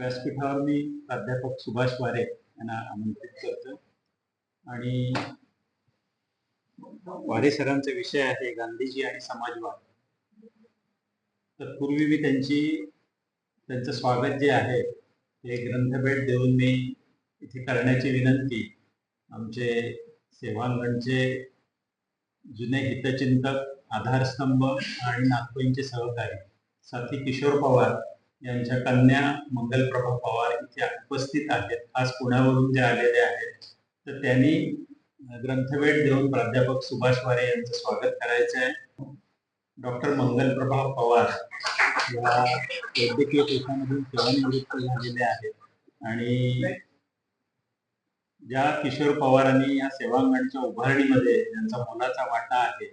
व्यासपीठावर मी प्राध्यापक सुभाष वारे यांना आमंत्रित करतो आणि वारे सरांचा विषय आहे गांधीजी आणि समाजवाद. तत्पूर्वी मी त्यांचं स्वागत जे आहे ते ग्रंथभेट देऊन मी इथे करण्याची विनंती आमचे सेवांगणचे जुने हितचिंतक, आधारस्तंभ आणि नागपूरचे सहकारी साथी किशोर पवार यांच्या कन्या मंगलप्रभा पवार इथे उपस्थित आहेत. आज पुण्यावरून जे आलेले आहेत तर त्यांनी ग्रंथभेट देऊन प्राध्यापक सुभाष वारे यांचं स्वागत करायचं आहे. डॉक्टर मंगलप्रभा पवार या वैद्यकीय पेशामधून सेवानिवृत्त झालेले आहेत आणि ज्या किशोर पवारांनी या सेवांगणच्या उभारणीमध्ये त्यांचा मोलाचा वाटा आहे,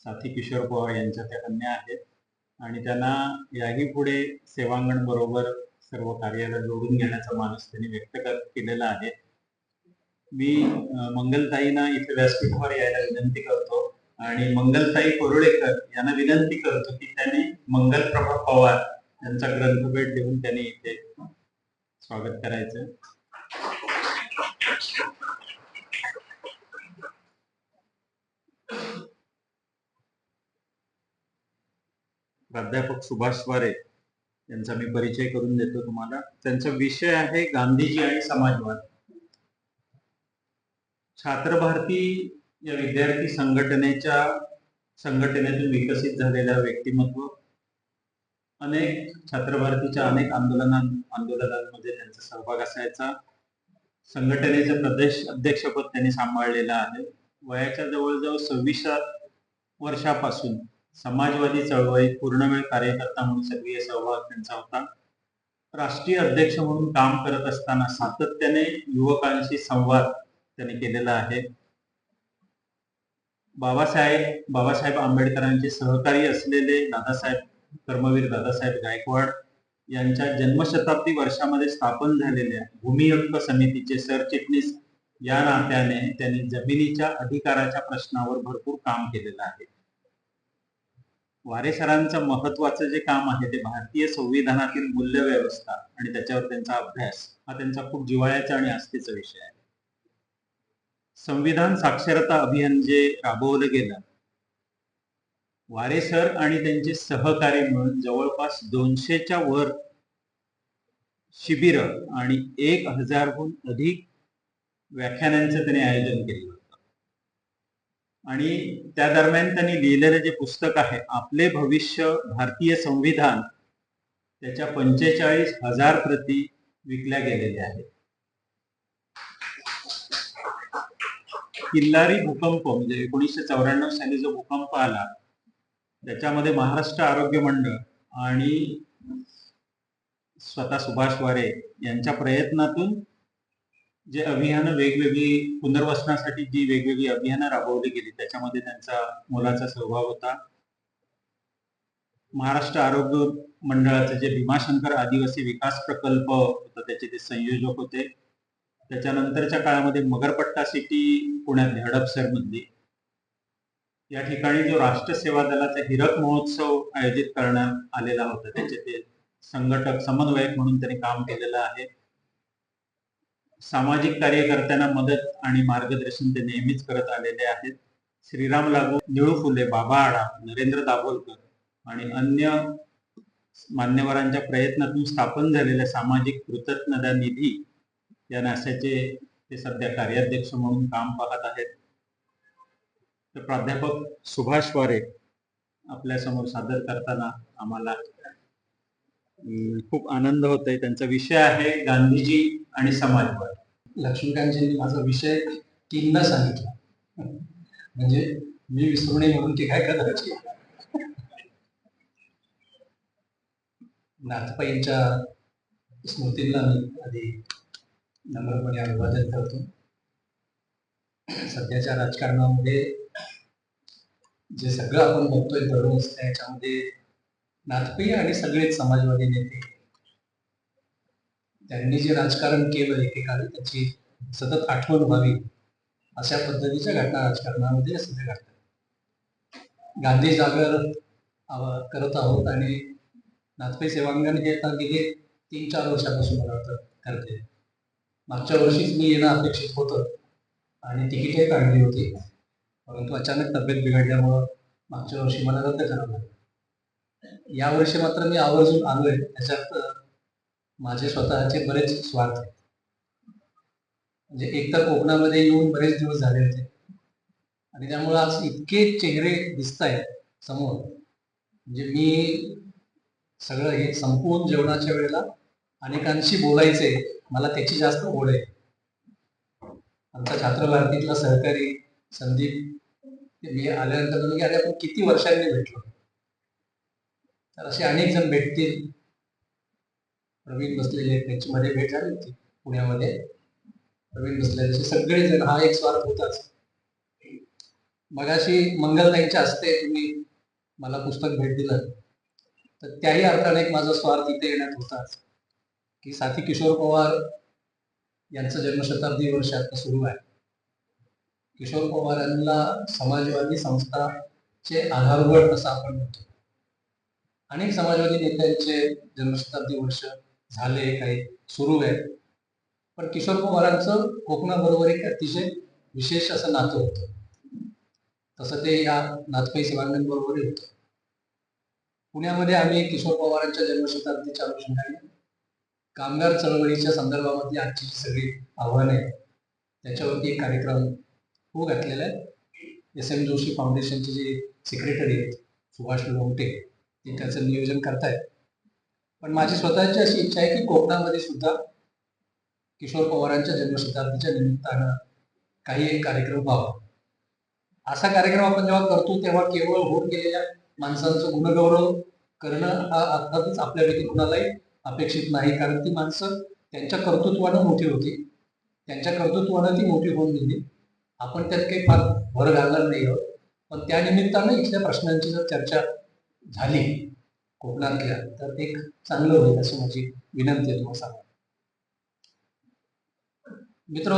साथी किशोर पवार यांच्या त्या कन्या आहेत आणि त्यांना याही पुढे सेवांगण बरोबर सर्व कार्याला जोडून घेण्याचा मानस त्यांनी व्यक्त केलेला आहे. मी मंगलताईंना इथे व्यासपीठावर यायला विनंती करतो आणि मंगलताई कोरुळेकर यांना विनंती करतो की त्यांनी मंगलप्रभा पवार यांचा ग्रंथभेट देऊन त्यांनी इथे स्वागत करायचं. प्राध्यापक सुभाष वारे यांचा मी परिचय करून देतो तुम्हाला. त्यांचा विषय आहे गांधीजी आणि समाजवाद. छात्र भारती या विद्यार्थी संघटनेतून विकसित झालेलं व्यक्तिमत्व. अनेक छात्र भारतीच्या अनेक आंदोलनांमध्ये त्यांचा सहभाग असायचा. संघटनेचं प्रदेश अध्यक्षपद त्यांनी सांभाळलेलं आहे. वयाच्या जवळजवळ 26 वर्षापासून समाजवादी चळवळीत पूर्णवेळ कार्यकर्ता म्हणून सक्रिय सहभाग त्यांचा होता. राष्ट्रीय अध्यक्ष म्हणून काम करत असताना सातत्याने युवकांशी संवाद त्यांनी केलेला आहे. बाबासाहेब आंबेडकरांचे सहकारी असलेले कर्मवीर दादासाहेब गायकवाड यांच्या जन्मशताब्दी वर्षामध्ये स्थापन झालेल्या भूमी हक्क समितीचे सरचिटणीस या नात्याने त्यांनी जमिनीच्या अधिकाराच्या प्रश्नावर भरपूर काम केलेलं आहे. वारे सरांचं महत्वाचं जे काम आहे ते भारतीय संविधानातील मूल्य व्यवस्था आणि त्याच्यावर त्यांचा अभ्यास हा त्यांचा खूप जिव्हाळ्याचा आणि आस्थेचा विषय आहे. संविधान साक्षरता अभियान जे राबवलं गेलं, वारे सर आणि त्यांचे सहकारी मिळून जवळपास 200च्या वर शिबिर आणि 1000हून अधिक व्याख्यानांचं त्यांनी आयोजन केलं होतं. आणि त्या दरम्यान त्यांनी लिहिलेलं जे पुस्तक आहे आपले भविष्य भारतीय संविधान, त्याच्या 45,000 प्रती विकल्या गेलेल्या आहेत. किल्लारी भूकंप म्हणजे 1994 साली जो भूकंप आला त्याच्यामध्ये महाराष्ट्र आरोग्य मंडळ आणि स्वतः सुभाष वारे यांच्या प्रयत्नातून जे अभियान वेगवेगळी पुनर्वसनासाठी जी वेगवेगळी अभियानं राबवली गेली त्याच्यामध्ये त्यांचा मोलाचा सहभाग होता. महाराष्ट्र आरोग्य मंडळाचे जे भीमाशंकर आदिवासी विकास प्रकल्प होता त्याचे ते संयोजक होते. त्याच्यानंतरच्या काळामध्ये मगरपट्टा सिटी पुण्यातली हडपसर मधली या ठिकाणी जो राष्ट्र सेवा दलाचा हिरक महोत्सव आयोजित करण्यात आलेला होता त्याचे ते संघटक समन्वयक म्हणून त्यांनी काम केलेलं आहे. सामाजिक कार्यकर्त्यांना मदत आणि मार्गदर्शन ते नेहमीच करत आलेले आहेत. श्रीराम लागू, निळू फुले, बाबा आडा, नरेंद्र दाभोलकर आणि अन्य मान्यवरांच्या प्रयत्नातून स्थापन झालेल्या सामाजिक कृतज्ञता निधी या नासाचे ते सध्या कार्याध्यक्ष म्हणून काम पाहत आहेत. तर प्राध्यापक सुभाष वारे आपल्या समोर सादर करताना आम्हाला खूप आनंद होतोय. त्यांचा विषय आहे गांधीजी आणि समाजवाद. लक्ष्मीकांतजींनी माझा विषय 3दा सांगितला, म्हणजे मी विसरू नये म्हणून ते काय करायचे. नाथपाईंच्या स्मृतींना मी आधी नम्रपणे अभिवादन करतो. सध्याच्या राजकारणामध्ये जे सगळं आपण बघतोय दररोज त्याच्यामध्ये नाथपाई आणि सगळेच समाजवादी नेते त्यांनी जे राजकारण केलं एकेकाळी त्याची सतत आठवण व्हावी अशा पद्धतीच्या घटना राजकारणामध्ये सध्या घडतात. गांधी जागर करत आहोत आणि नाथपै सेवांगण हे आता गेले 3-4 वर्षापासून मला वाटतं करते. मागच्या वर्षीच मी येणं अपेक्षित होतं आणि तिकीटही काढली होती, परंतु अचानक तब्येत बिघडल्यामुळं मागच्या वर्षी मला रद्द करावं लागलं. यावर्षी मात्र मी आवर्जून आलोय. त्याच्यात माझे स्वतःचे बरेच स्वार्थ आहेत. म्हणजे एकतर कोकणामध्ये येऊन बरेच दिवस झाले होते आणि त्यामुळे आज इतके चेहरे दिसत आहेत समोर. म्हणजे मी सगळं हे संपवून जेवणाच्या वेळेला अनेकांशी बोलायचे, मला त्याची जास्त ओढ आहे. आमचा छात्र भारतीतला सहकारी संदीप, मी आल्यानंतर म्हणजे अरे आपण किती वर्षांनी भेटलो. तर असे अनेक जण भेटतील. प्रवीण बसलेले, त्यांची मध्ये भेट झाली होती पुण्यामध्ये. प्रवीण बसलेले सगळेजण, हा एक स्वार्थ होताच. मगाशी मंगलताईंच्या हस्ते तुम्ही मला पुस्तक भेट दिलं, तर त्याही अर्थाने एक माझा स्वार्थ इथे येण्यात होताच की साथी किशोर पवार यांचं जन्मशताब्दी वर्ष आता सुरू आहे. किशोर पवारांना समाजवादी संस्थाचे आधारवड असं आपण म्हणतो. अनेक समाजवादी नेत्यांचे जन्मशताब्दी वर्ष झाले, काही सुरू आहेत, पण किशोर पवारांचं कोकणाबरोबर एक अतिशय विशेष असं नातं होतं. तसं ते या नाथपै सेवांगण बरोबरही होतं. पुण्यामध्ये आम्ही किशोर पवारांच्या जन्मशताब्दीच्या अनुषंगाने कामगार चळवळीच्या संदर्भामध्ये आजची जी सगळी आव्हाने आहेत त्याच्यावरती एक कार्यक्रम होऊ घातलेला आहे. SM जोशी फाउंडेशनचे जे सेक्रेटरी आहेत सुभाष लोमटे, ते त्याचं नियोजन करतायत. पण माझी स्वतःची अशी इच्छा आहे की कोकणामध्ये सुद्धा किशोर पवारांच्या जन्मशताब्दीच्या निमित्तानं काही एक कार्यक्रम व्हावा. असा कार्यक्रम आपण जेव्हा करतो तेव्हा केवळ होत गेलेल्या माणसांचं गुणगौरव करणं हा अर्थातच आपल्यापैकी कुणालाही अपेक्षित नाही, कारण ती माणसं त्यांच्या कर्तृत्वानं मोठी होती, त्यांच्या कर्तृत्वानं ती मोठी होऊन गेली. आपण त्यात काही फार भर घालणार नाही आहोत, पण त्या निमित्तानं इथल्या प्रश्नांची जर चर्चा झाली कोकणातल्या, तर एक चांगलं होईल अशी माझी विनंती आहे तुम्हाला सांगा. मित्र,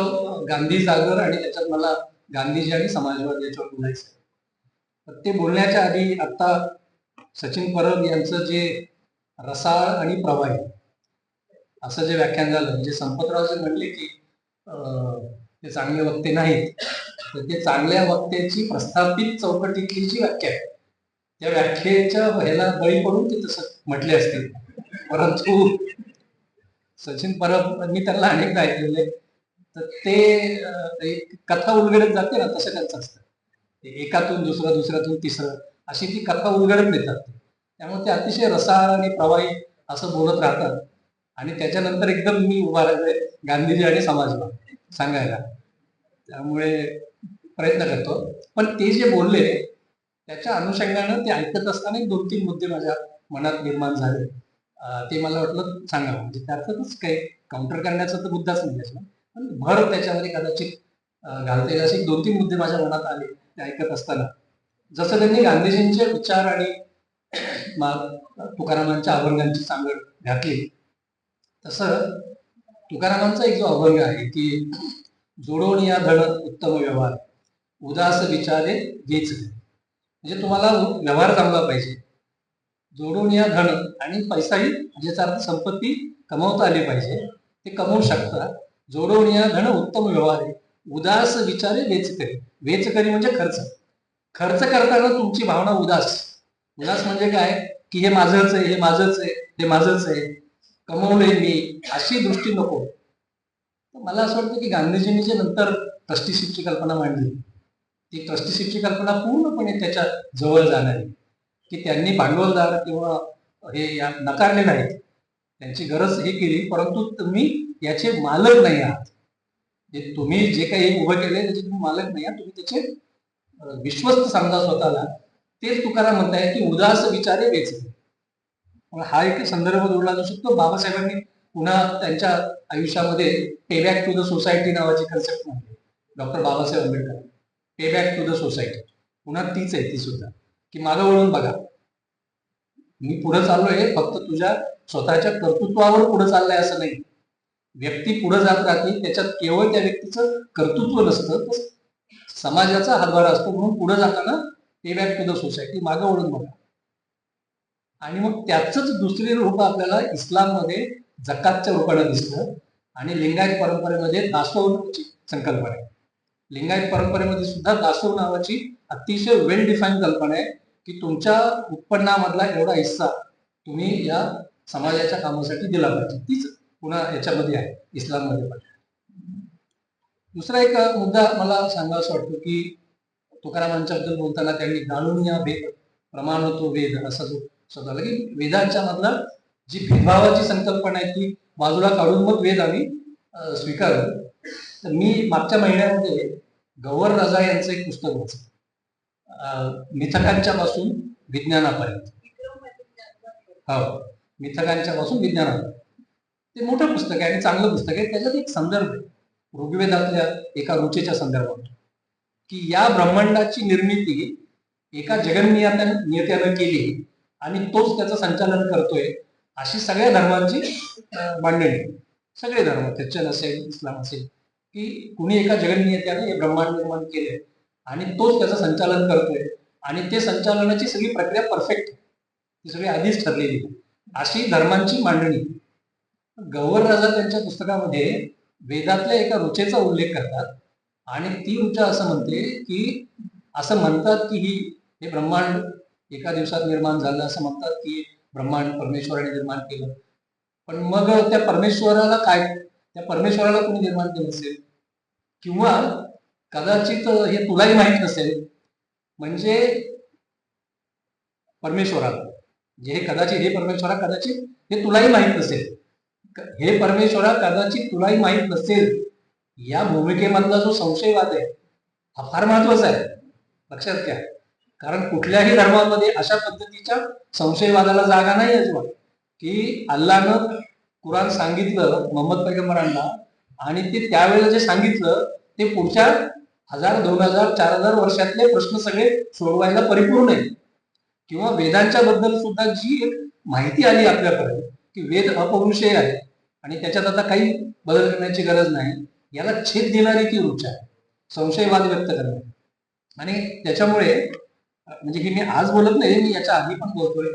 गांधी जागर आणि त्याच्यात मला गांधीजी आणि समाजवाद याच्यावर बोलायचं. तर ते बोलण्याच्या आधी आता सचिन परब यांचं जे रसाळ आणि प्रवाही असं जे व्याख्यान झालं, म्हणजे संपतराव जे म्हणले की ते चांगले वक्ते नाहीत, तर ते चांगल्या वक्त्याची प्रस्थापित चौकटीतली जी व्याख्या आहे त्या व्याख्येच्या ह्याला बळी पडून ते तसं म्हटले असतील. परंतु सचिन परब मी त्यांना अनेकदा ऐकलेले, तर ते कथा उलगडत जाते ना, तसं त्यांचं असतं. एकातून दुसरं, दुसऱ्यातून तिसरं, अशी ती कथा उलगडत नेतात. त्यामुळे ते अतिशय रसाळ आणि प्रवाही असं बोलत राहतात. आणि त्याच्यानंतर एकदम मी उभा राहिलोय गांधीजी आणि समाजवाद सांगायला. त्यामुळे प्रयत्न करतो. पण ते जे बोलले त्याच्या अनुषंगानं ते ऐकत असताना 2-3 मुद्दे माझ्या मनात निर्माण झाले. ते मला वाटलं सांगावं. म्हणजे त्यातच काही काउंटर करण्याचा तर मुद्दाच नाही, पण भर त्याच्यामध्ये कदाचित घालता येईल असे 2-3 मुद्दे माझ्या मनात आले ते ऐकत असताना. जसं त्यांनी गांधीजींचे विचार आणि तुकारामांच्या अभंगांची सांगड घातली, तसं तुकारामांचा एक जो अभंग आहे की जोडून या धन उत्तम व्यवहार, उदास विचारे वेच. म्हणजे तुम्हाला व्यवहार चांगला पाहिजे, जोडून या धन आणि पैसाही, ज्याचा अर्थ संपत्ती कमवता आली पाहिजे, ते कमवू शकता. जोडून या धन उत्तम व्यवहार, उदास विचारे वेचकरी. वेचकरी म्हणजे खर्च. खर्च करताना तुमची भावना उदास. उदास म्हणजे काय की हे माझंच आहे, हे माझंच आहे, हे माझंच आहे, कमवलंय मी, अशी दृष्टी नको. मला असं वाटतं की गांधीजींनी जे नंतर ट्रस्टीशिपची कल्पना मांडली, ती ट्रस्टीशिपची कल्पना पूर्णपणे त्याच्या जवळ जाणारी, की त्यांनी भांडवलदार किंवा हे नकारले नाहीत, त्यांची गरज हे केली, परंतु तुम्ही याचे मालक नाही आहात. तुम्ही जे काही उभं केलंय त्याचे तुम्ही मालक नाही आहात, तुम्ही त्याचे विश्वस्त समजा स्वतःला. तेच तुकाराम म्हणताय की उदास विचारे वेचले. हा एक संदर्भ जोडला जाऊ शकतो. बाबासाहेबांनी पुन्हा त्यांच्या आयुष्यामध्ये pay back to the society नावाची कन्सेप्ट मांडली, doctor Babasaheb Ambedkar. Pay back to the society पुन्हा तीच आहे, ती सुद्धा की मागं वळून बघा, मी पुढे चाललोय, फक्त तुझ्या स्वतःच्या कर्तृत्वावर पुढे चाललंय असं नाही. व्यक्ती पुढे जात राहते, त्याच्यात केवळ त्या व्यक्तीचं कर्तृत्व नसतं, तर समाजाचा हातभार असतो. म्हणून पुढे जाताना पे बॅक टू द सोसायटी, मागं वळून बघा. आणि मग त्याच दुसरे रूप आपल्याला इस्लाममध्ये जकातच्या रूपाने दिसतं आणि लिंगायत परंपरेमध्ये दासोहची संकल्पना आहे. लिंगायत परंपरेमध्ये सुद्धा दासोह नावाची अतिशय वेल डिफाईन कल्पना आहे की तुमच्या उत्पन्नामधला एवढा हिस्सा तुम्ही या समाजाच्या कामासाठी दिला पाहिजे. तीच पुन्हा याच्यामध्ये आहे इस्लाममध्ये पण. दुसरा एक मुद्दा मला सांगावासा वाटतो की तुकारामांच्याबद्दल बोलताना त्यांनी जाणून या भेद प्रमाण तो वेद असा जो शब्द आला की वेदांच्या मधला जी भेदभावाची संकल्पना आहे ती बाजूला काढून मग वेद आम्ही स्वीकारतो. तर मी मागच्या महिन्यामध्ये गौवर राजा यांचं एक पुस्तक वाचलं, मिथकांच्या पासून विज्ञानापर्यंत. हो, मिथकांच्या पासून विज्ञानापर्यंत. ते मोठं पुस्तक आहे आणि चांगलं पुस्तक आहे. त्याच्यात एक संदर्भ आहे ऋग्वेदातल्या एका रुचेच्या संदर्भात की या ब्रह्मांडाची निर्मिती एका जगन्नियत्यानं केली आणि तोच त्याचं संचालन करतोय अशी सगळ्या धर्मांची मांडणी. सगळे धर्म, ख्रिश्चन असेल, इस्लाम असेल, की कुणी एका जगन्नियत्याने हे ब्रह्मांड निर्माण केले आणि तोच त्याचं संचालन करतोय आणि ते संचालनाची सगळी प्रक्रिया परफेक्ट, ती सगळी आधीच ठरलेली अशी धर्मांची मांडणी. गौवर राजा त्यांच्या पुस्तकामध्ये वेदातल्या एका रुचेचा उल्लेख करतात आणि ती रुचा असं म्हणते की असं म्हणतात की हे ब्रह्मांड एका दिवसात निर्माण झालं, असं म्हणतात की ब्रह्मांड परमेश्वराने निर्माण केलं. पण मग त्या परमेश्वराला काय, त्या परमेश्वराला कोणी निर्माण केलं असेल किंवा कदाचित हे तुलाही माहित नसेल, म्हणजे परमेश्वराला हे कदाचित हे परमेश्वरा कदाचित हे तुलाही माहित नसेल, हे परमेश्वरा कदाचित तुलाही माहित नसेल या भूमिकेमधला जो संशयवाद आहे हा फार महत्वाचा आहे, लक्षात घ्या. कारण कुठल्याही धर्मामध्ये अशा पद्धतीच्या संशयवादाला जागा नाही अजिबात. की अल्लानं कुराण सांगितलं मोहम्मद पैगंबरांना आणि ते त्यावेळेला जे सांगितलं ते पुढच्या 1000, 2000, 4000 वर्षातले प्रश्न सगळे सोडवायला परिपूर्ण आहे. किंवा वेदांच्या बद्दल सुद्धा जी एक माहिती आली आपल्याकडे की वेद अपौरुषेय आहे आणि त्याच्यात आता काही बदल करण्याची गरज नाही, याला छेद देणारी ती रुचा आहे, संशयवाद व्यक्त करणे. आणि त्याच्यामुळे म्हणजे की मी आज बोलत नाही, मी याच्या आधी पण बोलतोय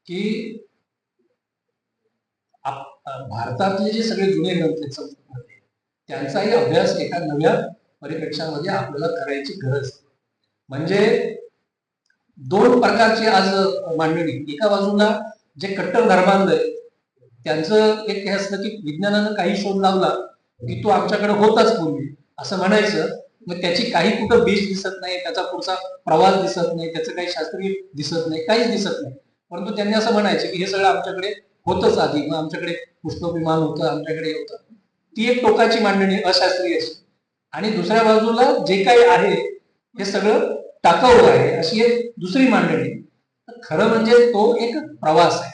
की भारतातले जे सगळे जुने ग्रंथ आहेत संस्कृतमध्ये त्यांचाही अभ्यास एका नव्या परिप्रेक्षामध्ये आपल्याला करायची गरज. म्हणजे दोन प्रकारची आज मांडणी. एका बाजूला जे कट्टर धर्मांध आहे त्यांचं एक हे असतं की विज्ञानानं काही शोध लावला की तो आमच्याकडे होताच पूर्वी असं म्हणायचं. मग त्याची काही कुठं बीज दिसत नाही, त्याचा पुढचा प्रवास दिसत नाही, त्याचं काही शास्त्रीय दिसत नाही, काहीच दिसत नाही. परंतु त्यांनी असं म्हणायचं की हे सगळं आमच्याकडे होतच आधी, मग आमच्याकडे पुष्पविमान होतं, आमच्याकडे होतं. ती एक टोकाची मांडणी अशास्त्रीय. आणि दुसऱ्या बाजूला जे काही आहे हे सगळं टाकाऊ आहे अशी एक दुसरी मांडणी. तर खरं म्हणजे तो एक प्रवास आहे.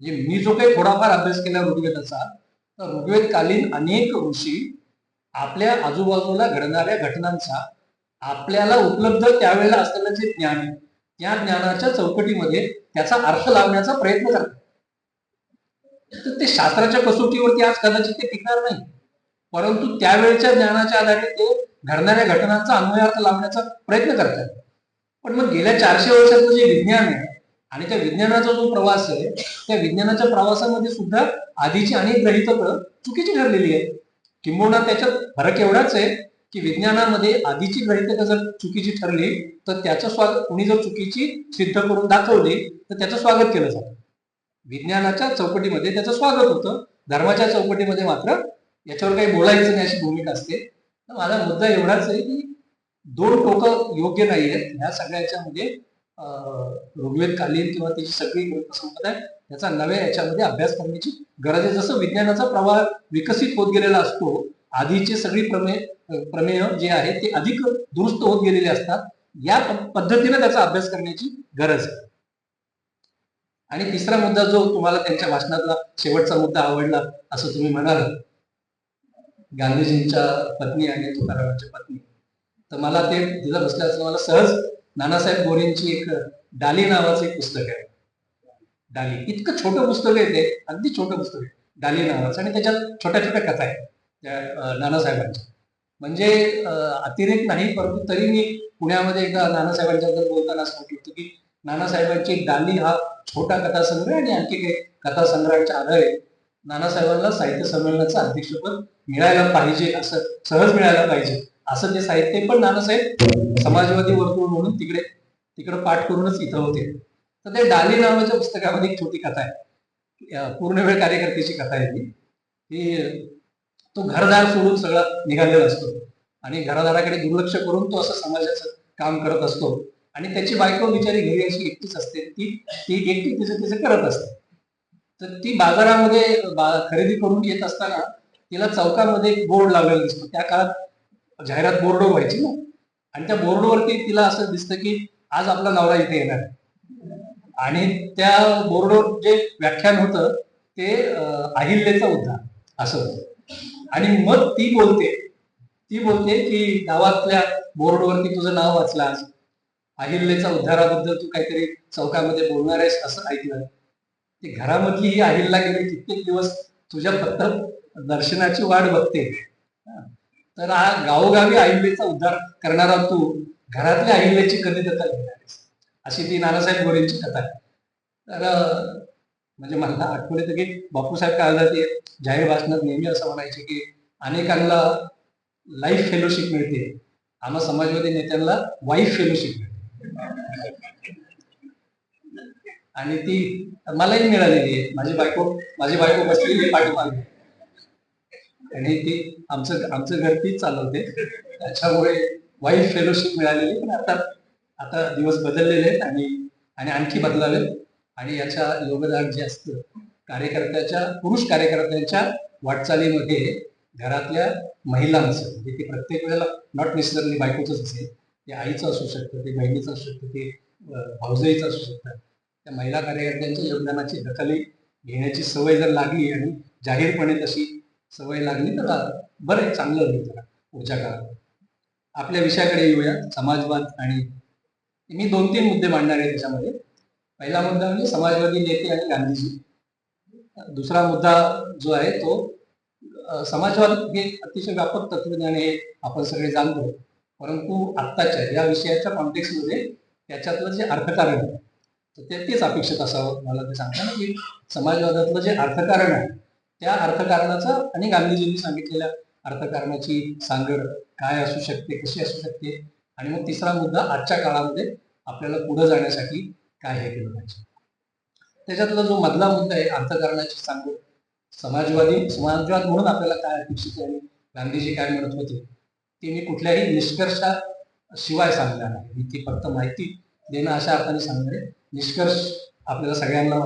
म्हणजे मी जो काही थोडाफार अभ्यास केला ऋग्वेदाचा, तर ऋग्वेदकालीन अनेक ऋषी आपल्या आजूबाजूला घडणाऱ्या घटनांचा आपल्याला उपलब्ध त्यावेळेला असलेलं जे ज्ञान आहे त्या ज्ञानाच्या चौकटीमध्ये त्याचा अर्थ लावण्याचा प्रयत्न करतात. तर ते शास्त्राच्या कसोटीवरती आज कदाचित ते टिकणार नाही, परंतु त्यावेळेच्या ज्ञानाच्या आधारे ते घडणाऱ्या घटनांचा अन्वयार्थ लावण्याचा प्रयत्न करतात. पण मग गेल्या 400 वर्षाचं जे विज्ञान आहे आणि त्या विज्ञानाचा जो प्रवास आहे त्या विज्ञानाच्या प्रवासामध्ये सुद्धा आधीची अनेक गृहीतकं चुकीची ठरलेली आहेत. किंबहुना त्याच्यात फरक एवढाच आहे की विज्ञानामध्ये आधीची गृहीतकं जर चुकीची ठरली तर त्याचं स्वागत, कुणी जर चुकीची सिद्ध करून दाखवली तर त्याचं स्वागत केलं जातं. विज्ञानाच्या चौकटीमध्ये त्याचं स्वागत होतं, धर्माच्या चौकटीमध्ये मात्र याच्यावर काही बोलायचं नाही अशी भूमिका असते. तर माझा मुद्दा एवढाच आहे की दोन टोकं योग्य नाही आहेत. ह्या सगळ्याच्यामध्ये ऋग्वेदकालीन किंवा त्याची सगळी ग्रंथसंपदा आहे त्याचा नव्या याच्यामध्ये अभ्यास करण्याची गरज आहे. जसं विज्ञानाचा प्रवाह विकसित होत गेलेला असतो, आधीचे सगळी प्रमेय जे आहे ते अधिक दुरुस्त होत गेलेले असतात, या पद्धतीने त्याचा अभ्यास करण्याची गरज आहे. आणि तिसरा मुद्दा जो तुम्हाला त्यांच्या भाषणातला शेवटचा मुद्दा आवडला असं तुम्ही म्हणाल, गांधीजींच्या पत्नी आणि तुकारामांच्या पत्नी, तर मला ते तिथं बसल्या असं मला सहज नानासाहेब गोरेंची एक डाली नावाचं एक पुस्तक आहे. डाली इतकं छोटं पुस्तक आहे, ते अगदी छोटं पुस्तक आहे डाली नावाचं, आणि त्याच्यात छोट्या छोट्या कथा आहेत त्या नानासाहेबांच्या. म्हणजे अतिरेक नाही, परंतु तरी मी पुण्यामध्ये एकदा नानासाहेबांच्या बद्दल बोलताना असं म्हटलं होतं की नानासाहेबांची डाली हा छोटा कथासंग्रह आणि आणखी काही कथासंग्रहाच्या आधारे नानासाहेबांना साहित्य संमेलनाचं अध्यक्षपद मिळायला पाहिजे, असं सहज मिळायला पाहिजे असं ते साहित्य पण नानासाहेब समाजवादी वर्तुळ म्हणून तिकडे पाठ करूनच इथं होते. तर ते डाली नावाच्या पुस्तकामध्ये एक छोटी कथा आहे, पूर्णवेळ कार्यकर्त्याची कथा आहे ती. तो घरदार सोडून सगळा निघालेला असतो आणि घरादाराकडे दुर्लक्ष करून तो असं समाजाचं काम करत असतो आणि त्याची बायको बिचारी घरी अशी एकटीच असते, ती एकटी तिचं करत असते. तर ती बाजारामध्ये खरेदी करून येत असताना तिला चौकामध्ये एक बोर्ड लावलेला दिसतो. त्या काळात जाहिरात बोर्डवर व्हायची ना, आणि त्या बोर्डवरती तिला असं दिसतं की आज आपला नवरा इथे येणार आहे. आणि त्या बोर्डवर जे व्याख्यान होतं ते अहिल्याचा उद्धार असं होतं. आणि मग ती बोलते की गावातल्या बोर्डवरती तुझं नाव वाचलास, अहिल्याचा उद्धाराबद्दल तू काहीतरी चौकामध्ये बोलणार आहेस असं ऐकलं. ती घरामधली ही अहिल्या गेले कित्येक दिवस तुझ्या फक्त दर्शनाची वाट बघते, तर हा गावोगावी अहिल्याचा उद्धार करणारा तू घरातल्या अहिल्याची कधी दखल घेणार आहेस, अशी ती नानासाहेब गोरेंची कथा आहे. तर म्हणजे मला आठवण येतं की बापूसाहेब काळजाते जाहीर भाषणात नेहमी असं म्हणायचे की अनेकांना लाईफ फेलोशिप मिळते, आम्हा समाजवादी नेत्यांना वाईफ फेलोशिप मिळते. आणि ती मलाही मिळालेली आहे. माझी बायको बसलेली पाठीमागे आणि ती आमचं घर तीच चालवते, त्याच्यामुळे वाईफ फेलोशिप मिळालेली. पण आता दिवस बदललेले आहेत आणि आणखी बदलावेत. आणि याच्या योगदान जे असतं पुरुष कार्यकर्त्यांच्या वाटचालीमध्ये घरातल्या महिलांचं, म्हणजे ते प्रत्येक वेळेला नॉट नेसेसरली बायकोच असेल, ते आईचं असू शकतं, ते बहिणीचं असू शकतं, ते भाऊजाईचं असू शकतं. त्या महिला कार्यकर्त्यांच्या योगदानाची दखल घेण्याची सवय जर लागली आणि जाहीरपणे तशी सवय लागली तर बरं चांगलं होईल त्याला पुढच्या काळात. आपल्या विषयाकडे येऊया, समाजवाद. आणि मी 2-3 मुद्दे मांडणार आहे त्याच्यामध्ये. पहिला मुद्दा म्हणजे समाजवादी नेते आणि गांधीजी. दुसरा मुद्दा जो आहे तो समाजवाद हे अतिशय व्यापक तत्वज्ञान हे आपण सगळे जाणतो, परंतु आत्ताच्या या विषयाच्या कॉन्टेक्स्टमध्ये त्याच्यातलं जे अर्थकारण आहे तर तेच अपेक्षित असावं. मला ते सांगताना की समाजवादातलं जे अर्थकारण आहे त्या अर्थकारणाचं आणि गांधीजींनी सांगितलेल्या अर्थकारणाची सांगड काय असू शकते, कशी असू शकते, आणि मग तिसरा मुद्दा आजच्या काळामध्ये आपल्याला पुढे जाण्यासाठी काय हे केलं पाहिजे. त्याच्यातला जो मधला मुद्दा आहे अर्थकारणाची सांगड, समाजवाद म्हणून आपल्याला काय अपेक्षित आहे आणि गांधीजी काय म्हणत होते ते मी कुठल्याही निष्कर्षाशिवाय सांगणार नाही. मी ती फक्त माहिती देणं अशा अर्थाने सांगणार आहे. निष्कर्ष आपल्याला सगळ्यांना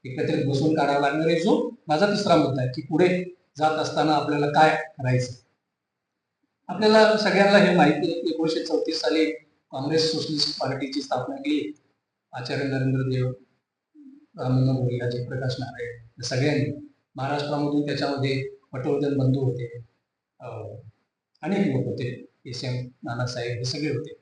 एकत्रित बसून काढावा लागणार आहे. जो माझा तिसरा मुद्दा आहे की पुढे जात असताना आपल्याला काय करायचं. आपल्याला सगळ्यांना हे माहिती आहे की 1934 साली काँग्रेस सोशलिस्ट पार्टीची स्थापना केली. आचार्य नरेंद्र देव, राममोहन लोहिया, जयप्रकाश नारायण सगळ्यांनी. महाराष्ट्रामधून त्याच्यामध्ये पटवर्धन बंधू होते, अनेक लोक होते, एस.एम. नानासाहेब, हे सगळे होते.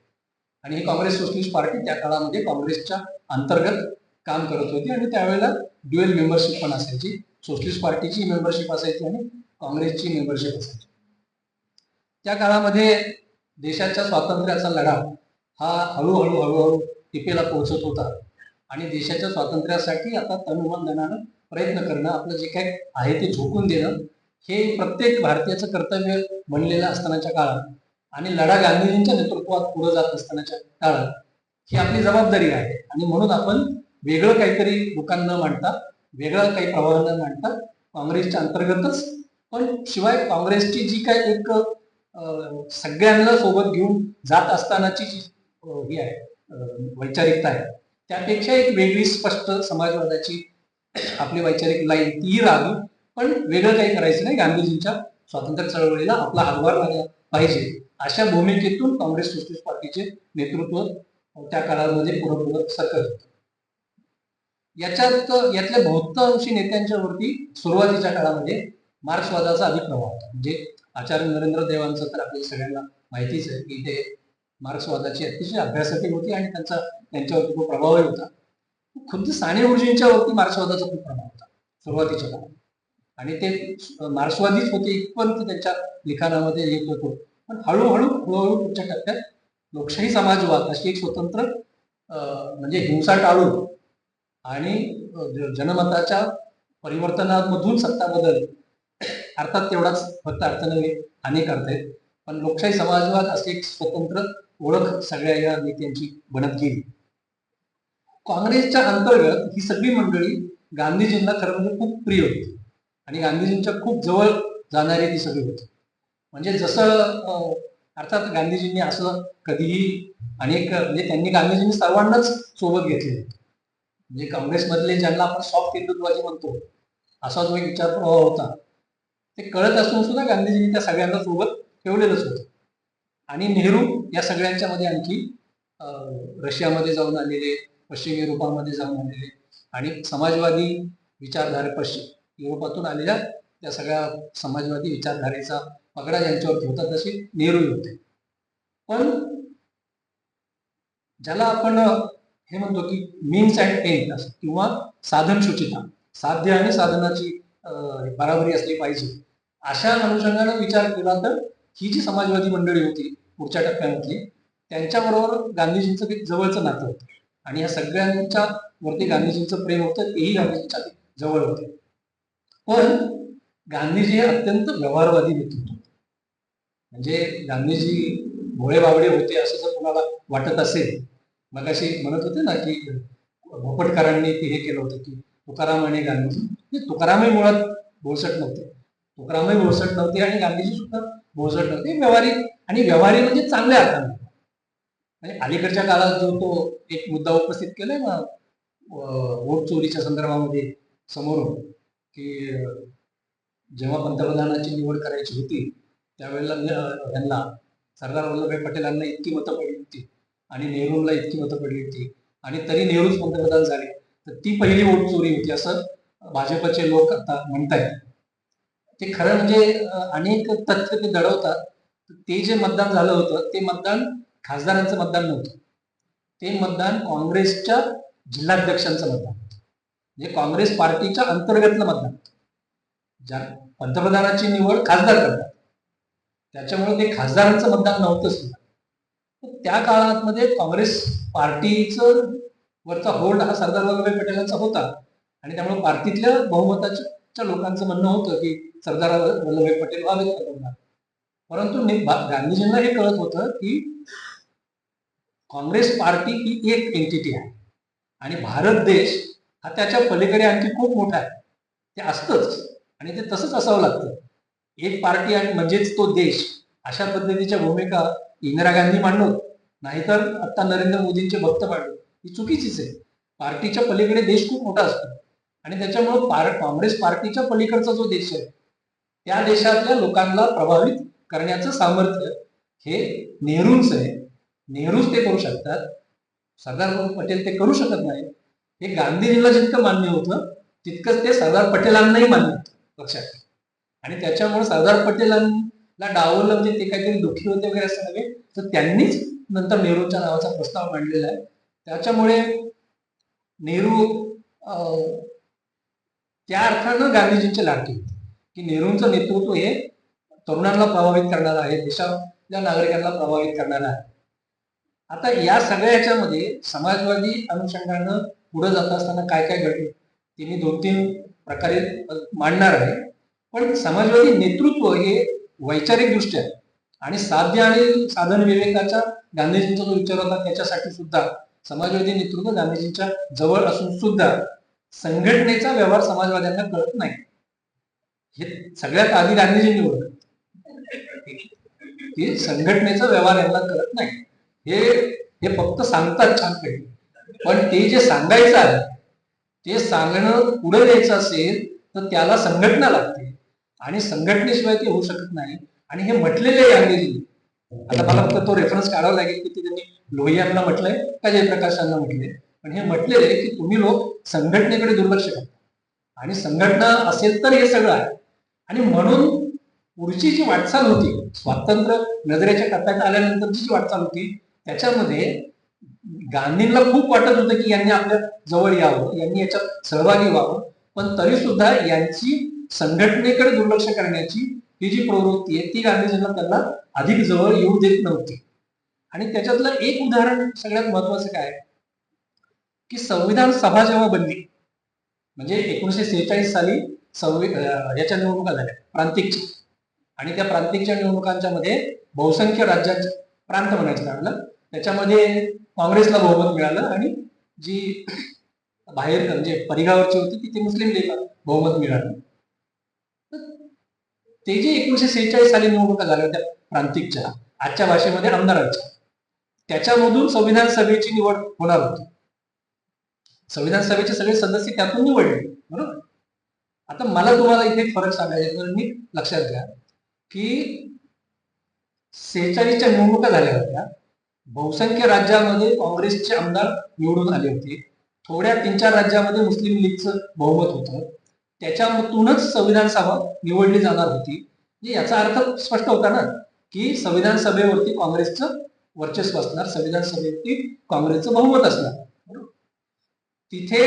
आणि ही काँग्रेस सोशलिस्ट पार्टी त्या काळामध्ये काँग्रेसच्या अंतर्गत काम करत होती आणि त्यावेळेला ड्युएल मेंबरशिप पण असायची. सोशलिस्ट पार्टीची मेंबरशिप असायची आणि काँग्रेसची मेंबरशिप असायची. त्या काळामध्ये देशाच्या स्वातंत्र्याचा लढा हा हळूहळू टिपेला पोहोचत होता आणि देशाच्या स्वातंत्र्यासाठी आता तन-मन-धनानं प्रयत्न करणं, आपलं जे काय आहे ते झोकून देणं, हे प्रत्येक भारतीयाचं कर्तव्य बनलेलं असतानाच्या काळात आणि लढा गांधीजींच्या नेतृत्वात पुढे जात असतानाच्या काळात ही आपली जबाबदारी आहे. आणि म्हणून आपण वेगळं काहीतरी दुकान न मांडता, वेगळं काही प्रवाह न मांडता काँग्रेसच्या अंतर्गतच, पण शिवाय काँग्रेसची जी काय एक सगळ्यांना सोबत घेऊन जात असतानाची जी ही आहे वैचारिकता आहे, त्यापेक्षा एक वेगळी स्पष्ट समाजवादाची आपली वैचारिक लाईन तीही राहावी, पण वेगळं काही करायचं नाही. गांधीजींच्या स्वातंत्र्य चळवळीला आपला हातभार लागला पाहिजे, अशा भूमिकेतून काँग्रेस सोशलिस्ट पार्टीचे नेतृत्व त्या काळामध्ये पुढे सरकत होतं. यातल्या बहुतांशी नेत्यांच्या वरती सुरुवातीच्या काळामध्ये मार्क्सवादाचा अधिक प्रभाव होता. म्हणजे आचार्य नरेंद्र देवांचं तर आपल्याला सगळ्यांना माहितीच आहे की ते मार्क्सवादाची अतिशय अभ्यासकही होती आणि त्यांच्यावरती खूप प्रभावही होता. खुद्द साने गुरुजींच्या वरती मार्क्सवादाचा खूप प्रभाव होता सुरुवातीच्या काळात, आणि ते मार्क्सवादीच होते पण ते त्यांच्या लिखाणामध्ये येत होतो. पण हळूहळू पुढच्या टप्प्यात लोकशाही समाजवाद अशी एक स्वतंत्र म्हणजे हिंसा टाळून आणि जनमताच्या परिवर्तनामधून सत्ता बदल अर्थात तेवढाच फक्त अर्थ नव्हे, अनेक अर्थ आहेत. पण लोकशाही समाजवाद अशी एक स्वतंत्र ओळख सगळ्या या नेत्यांची बनत गेली. काँग्रेसच्या अंतर्गत ही सगळी मंडळी गांधीजींना खरं म्हणजे खूप प्रिय होती आणि गांधीजींच्या खूप जवळ जाणारी ती सगळी होती. म्हणजे जसं अर्थात गांधीजींनी असं कधीही अनेक म्हणजे त्यांनी गांधीजींनी सर्वांनाच सोबत घेतले. म्हणजे काँग्रेसमधले ज्यांना आपण सॉफ्ट हिंदुत्वादी म्हणतो असा जो एक विचार प्रवाह होता, ते कळत असून सुद्धा गांधीजींनी त्या सगळ्यांना सोबत ठेवलेलंच होतं. आणि नेहरू या सगळ्यांच्या मध्ये आणखी रशियामध्ये जाऊन आलेले, पश्चिम युरोपामध्ये जाऊन आलेले आणि समाजवादी विचारधारे पश्चिम युरोपातून आलेल्या त्या सगळ्या समाजवादी विचारधारेचा पगडा ज्यांच्यावरती होता तसे नेहरू होते. पण ज्याला आपण हे म्हणतो की मीन्स अँड एंड असं किंवा साधन शुचिता, साध्य आणि साधनाची बराबरी असली पाहिजे, अशा अनुषंगाने विचार केला तर ही जी समाजवादी मंडळी होती पुढच्या टप्प्यामधली, त्यांच्याबरोबर गांधीजींचं एक जवळचं नातं होतं आणि या सगळ्यांच्या वरती गांधीजींचं प्रेम होतं, तेही गांधीजींच्या जवळ होते. पण गांधीजी हे अत्यंत व्यवहारवादी नेतृत्व, म्हणजे गांधीजी भोळे बाबडे होते असं जर कुणाला वाटत असेल, मग अशी म्हणत होते ना की भोपटकरांनी ते हे केलं होतं की तुकाराम आणि गांधीजी, तुकारामही मुळात भोळसट नव्हते, तुकारामही भोळसट नव्हते आणि गांधीजी सुद्धा भोळसट नव्हते, व्यवहारी आणि व्यवहारी म्हणजे चांगल्या अर्थाने. म्हणजे अलीकडच्या काळात जो तो एक मुद्दा उपस्थित केलाय ना वोट चोरीच्या संदर्भामध्ये समोरून, की जेव्हा पंतप्रधानाची निवड करायची होती त्यावेळेला यांना सरदार वल्लभभाई पटेलांना इतकी मतं पडली होती आणि नेहरूंना इतकी मतं पडली होती आणि तरी नेहरूच पंतप्रधान झाले, तर ती पहिली वोट चोरी होती असं भाजपचे लोक आता म्हणतायत. ते खरं म्हणजे अनेक तथ्य ते दडवतात. ते जे मतदान झालं होतं ते मतदान खासदारांचं मतदान नव्हतं, ते मतदान काँग्रेसच्या जिल्हाध्यक्षांचं मतदान होतं, म्हणजे काँग्रेस पार्टीच्या अंतर्गतलं मतदान. ज्या पंतप्रधानाची निवड खासदार करतात, त्याच्यामुळे ते खासदारांचं मतदान नव्हतं सुद्धा. त्या काळामध्ये काँग्रेस पार्टीचं वरचा होल्ड हा सरदार वल्लभभाई पटेलांचा होता आणि त्यामुळे पार्टीतल्या बहुमताच्या लोकांचं म्हणणं होतं की सरदार वल्लभभाई पटेल व्हावेत पंतप्रधान. परंतु गांधीजींना हे कळत होतं की काँग्रेस पार्टी ही एक एंटिटी आहे आणि भारत देश हा त्याच्या पलीकडे आणखी खूप मोठा आहे, ते असतंच आणि ते तसंच असावं लागतं. एक पार्टी आणि म्हणजेच तो देश, अशा पद्धतीच्या भूमिका इंदिरा गांधी मांडत, नाहीतर आता नरेंद्र मोदींचे भक्त मांडत, ही चुकीचीच आहे. पार्टीच्या पलीकडे देश खूप मोठा असतो आणि त्याच्यामुळं काँग्रेस पार्टीच्या पलीकडचा जो देश आहे त्या देशातल्या लोकांना प्रभावित करण्याचं सामर्थ्य हे नेहरूंचं आहे. नेहरूच ते करू शकतात, सरदार पटेल ते करू शकत नाही. हे गांधीजींना जितकं मान्य होतं तितकंच ते सरदार पटेलांनाही मान्य होतं, लक्षात. आणि त्याच्यामुळे सरदार पटेलांना डावललं म्हणजे ते काहीतरी दुःखी होते वगैरे असं नव्हे, तर त्यांनीच नंतर नेहरूंच्या नावाचा प्रस्ताव मांडलेला आहे. त्याच्यामुळे नेहरू त्या अर्थानं गांधीजींचे लाडके होते की नेहरूंचं नेतृत्व हे तरुणांना प्रभावित करणार आहे, देशातल्या नागरिकांना प्रभावित करणार आहे. आता या सगळ्या याच्यामध्ये समाजवादी अनुषंगानं पुढे जात असताना काय काय घडलं ते मी 2-3 प्रकारे मांडणार आहे. पण समाजवादी नेतृत्व हे वैचारिक दृष्ट्या आणि साध्य आणि साधन विवेकाचा गांधीजींचा जो विचार होता त्याच्यासाठी सुद्धा समाजवादी नेतृत्व गांधीजींच्या जवळ असून सुद्धा संघटनेचा व्यवहार समाजवाद्यांना कळत नाही, हे सगळ्यात आधी गांधीजींनी ओळखलं की संघटनेचा व्यवहार यांना कळत नाही. हे फक्त सांगतात छानपैकी, पण ते जे सांगायचं आहे ते सांगणं पुढे द्यायचं असेल तर त्याला संघटना लागते आणि संघटनेशिवाय ते होऊ शकत नाही. आणि हे म्हटलेले आहे गांधीजी. आता मला फक्त तो रेफरन्स काढावा लागेल की ते त्यांनी लोहियांना म्हटलंय का जयप्रकाशांना म्हटलंय, पण हे म्हटलेलं आहे की तुम्ही लोक संघटनेकडे दुर्लक्ष करता आणि संघटना असेल तर हे सगळं आहे. आणि म्हणून पुढची जी वाटचाल होती, स्वातंत्र्य नजरेच्या टप्प्यात आल्यानंतरची जी वाटचाल होती त्याच्यामध्ये गांधींना खूप वाटत होतं की यांनी आपल्या जवळ यावं, यांनी याच्यात सहभागी व्हावं, पण तरी सुद्धा यांची संघटनेकडे दुर्लक्ष करण्याची ही जी प्रवृत्ती आहे ती गांधीजींना त्यांना अधिक जवळ येऊ देत नव्हती. आणि त्याच्यातलं एक उदाहरण सगळ्यात महत्वाचं काय, की संविधान सभा जेव्हा बनली, म्हणजे 1946 साली याच्या निवडणुका झाल्या प्रांतिकच्या, आणि त्या प्रांतिकच्या निवडणुकांच्या मध्ये बहुसंख्य राज्याचे प्रांत म्हणायचं लागलं, त्याच्यामध्ये काँग्रेसला बहुमत मिळालं आणि जी बाहेर म्हणजे परिघावरची होती तिथे मुस्लिम लीगला बहुमत मिळालं. ते जे 1946 साली निवडणुका झाल्या होत्या प्रांतिकच्या, आजच्या भाषेमध्ये आमदारांच्या, त्याच्यामधून संविधान सभेची निवड होणार होती. संविधान सभेचे सगळे सदस्य त्यातून निवडले, बरोबर. आता मला तुम्हाला इथे फरक सांगायचा तर मी लक्षात घ्या की 46च्या निवडणुका झाल्या होत्या, बहुसंख्य राज्यामध्ये काँग्रेसचे आमदार निवडून आले होते, थोड्या 3-4 राज्यामध्ये मुस्लिम लीगचं बहुमत होतं, त्याच्यातूनच संविधान सभा निवडली जाणार होती. याचा अर्थ स्पष्ट होता ना की संविधान सभेवरती काँग्रेसचं वर्चस्व असणार, संविधान सभेवरती काँग्रेसचं बहुमत असणार. तिथे